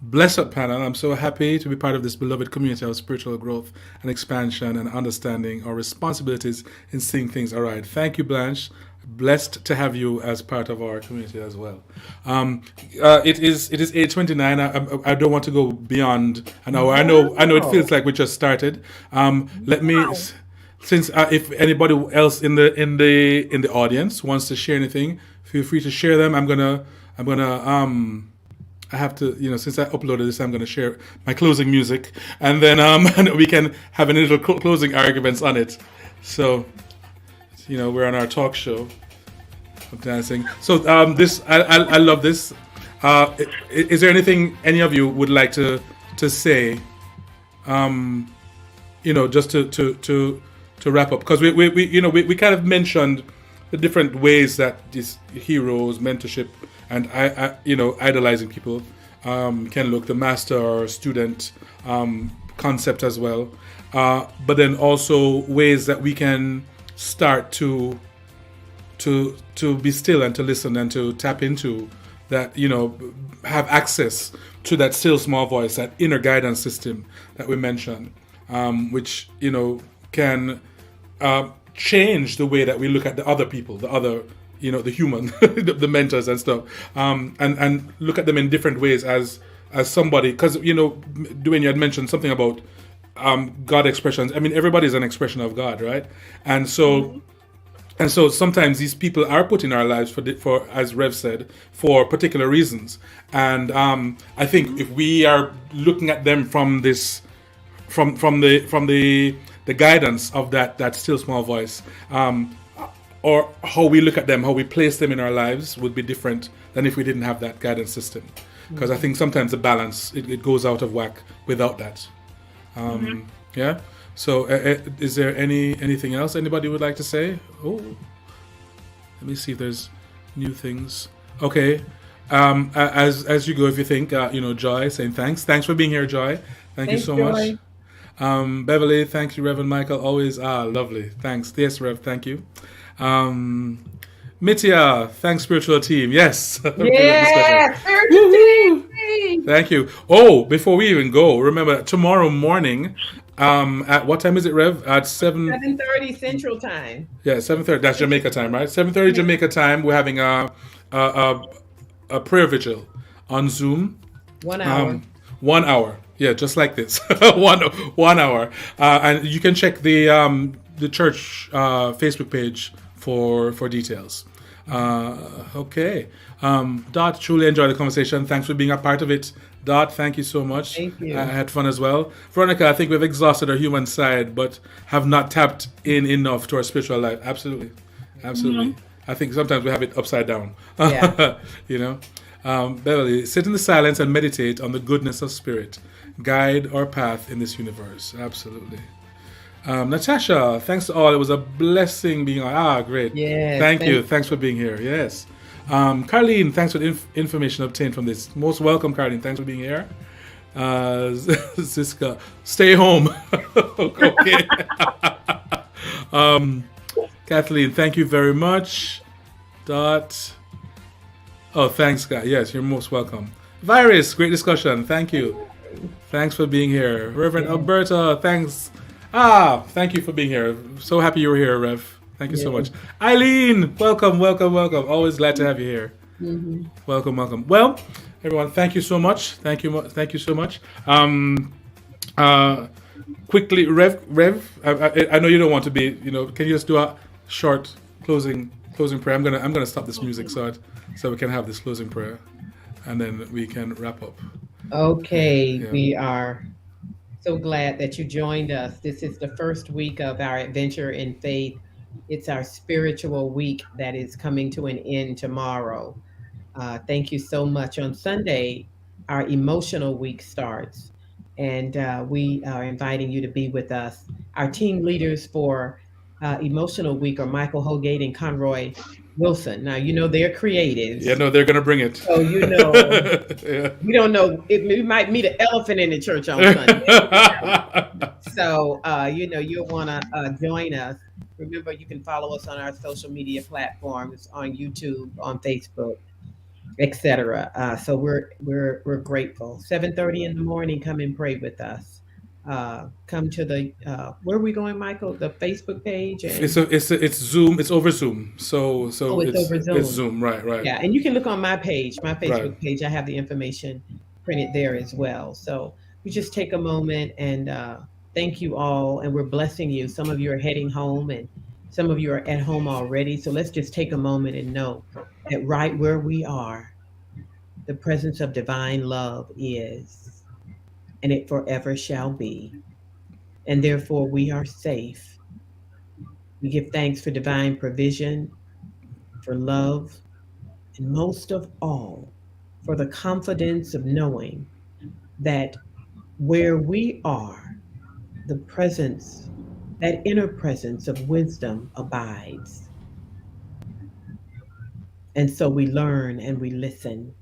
Blessed panel. I'm so happy to be part of this beloved community of spiritual growth and expansion and understanding our responsibilities in seeing things aright. Thank you, Blanche. Blessed to have you as part of our community as well. It is 8:29. I don't want to go beyond an hour. I know it feels Wow. like we just started. Let me, Wow. since if anybody else in the audience wants to share anything, feel free to share them. I'm gonna I have to, since I uploaded this, I'm going to share my closing music, and then and we can have a little closing arguments on it. So, we're on our talk show of dancing. So, this I love this. Is there anything any of you would like to say? Just to wrap up, because we kind of mentioned the different ways that these heroes, mentorship, and idolizing people can look, the master or student concept as well, but then also ways that we can start to be still and to listen and to tap into that have access to that still small voice, that inner guidance system that we mentioned, which can change the way that we look at the other people, the other, the human, the mentors and stuff, and look at them in different ways as somebody. Because Dwayne, you had mentioned something about God expressions. I mean, everybody is an expression of God, right? And so. And so sometimes these people are put in our lives for as Rev said, for particular reasons. And I think if we are looking at them from this, from the guidance of that still small voice, or how we look at them, how we place them in our lives, would be different than if we didn't have that guidance system. Because I think sometimes the balance it goes out of whack without that. Yeah. So, is there anything else anybody would like to say? Oh, let me see if there's new things. Okay. As you go, if you think, Joy saying thanks for being here, Joy. Thank you Thanks, so Joy. much. Beverly, thank you, Reverend Michael. Always lovely. Thanks. Yes, Rev. Thank you. Mitya, thanks, spiritual team. Yes. Brilliant discussion. Yeah, spiritual Woohoo! team. Thank you. Oh, before we even go, remember tomorrow morning. At what time is it, Rev? At 7:30 Central Time. Yeah, 7:30. That's Jamaica time, right? 7:30 Jamaica time. We're having a prayer vigil on Zoom. 1 hour. 1 hour. Yeah, just like this. one hour. And you can check the church Facebook page for details. Okay. Dot, truly enjoyed the conversation. Thanks for being a part of it. Dot, thank you so much. Thank you. I had fun as well. Veronica, I think we've exhausted our human side, but have not tapped in enough to our spiritual life. Absolutely. I think sometimes we have it upside down. Yeah. Beverly, sit in the silence and meditate on the goodness of spirit. Guide our path in this universe. Absolutely. Natasha, thanks to all. It was a blessing being on. Great. Yes, Thank you. thanks. Thanks for being here. Yes. Carlene, thanks for the information obtained from this. Most welcome, Carlene. Thanks for being here. Ziska, stay home. Okay. Kathleen, thank you very much. Dot. Oh, thanks, guys. Yes, you're most welcome. Virus, great discussion. Thank you. Thanks for being here. Reverend Alberta, thanks. Thank you for being here. So happy you were here, Rev. Thank you so much. Eileen, welcome. Always glad to have you here. Welcome. Well, everyone, thank you so much. Thank you so much. Quickly, Rev. I know you don't want to be. Can you just do a short closing prayer? I'm gonna stop this music so we can have this closing prayer, and then we can wrap up. Okay, Yeah. we are so glad that you joined us. This is the first week of our adventure in faith. It's our spiritual week that is coming to an end tomorrow. Thank you so much. On Sunday, our emotional week starts, and we are inviting you to be with us. Our team leaders for Emotional Week are Michael Holgate and Conroy Wilson. Now, they're creatives. Yeah, no, they're gonna bring it. So, Yeah. we don't know. We might meet an elephant in the church on Sunday. So, you'll want to join us. Remember, you can follow us on our social media platforms, on YouTube, on Facebook, etc. So we're grateful. 7:30 in the morning, come and pray with us. Come to the where are we going, Michael? The Facebook page. And, It's Zoom. It's over Zoom. So it's over Zoom. It's Zoom. Right. Yeah, and you can look on my page, my Facebook Right. page. I have the information printed there as well. So we just take a moment and thank you all, and we're blessing you. Some of you are heading home, and some of you are at home already. So let's just take a moment and know that right where we are, the presence of divine love is, and it forever shall be. And therefore, we are safe. We give thanks for divine provision, for love, and most of all, for the confidence of knowing that where we are, the presence, that inner presence of wisdom abides. And so we learn and we listen.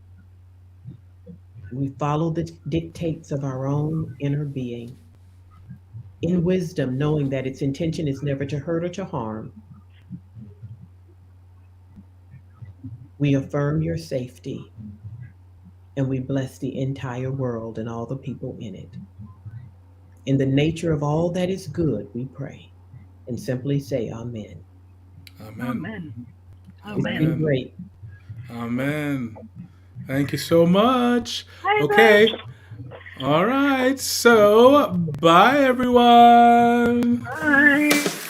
We follow the dictates of our own inner being in wisdom, knowing that its intention is never to hurt or to harm. We affirm your safety and we bless the entire world and all the people in it. In the nature of all that is good, we pray and simply say Amen. Amen. Amen. It's Amen. been Amen. great. Amen. Thank you so much. Bye Okay. bye. All right. So, bye everyone. Bye.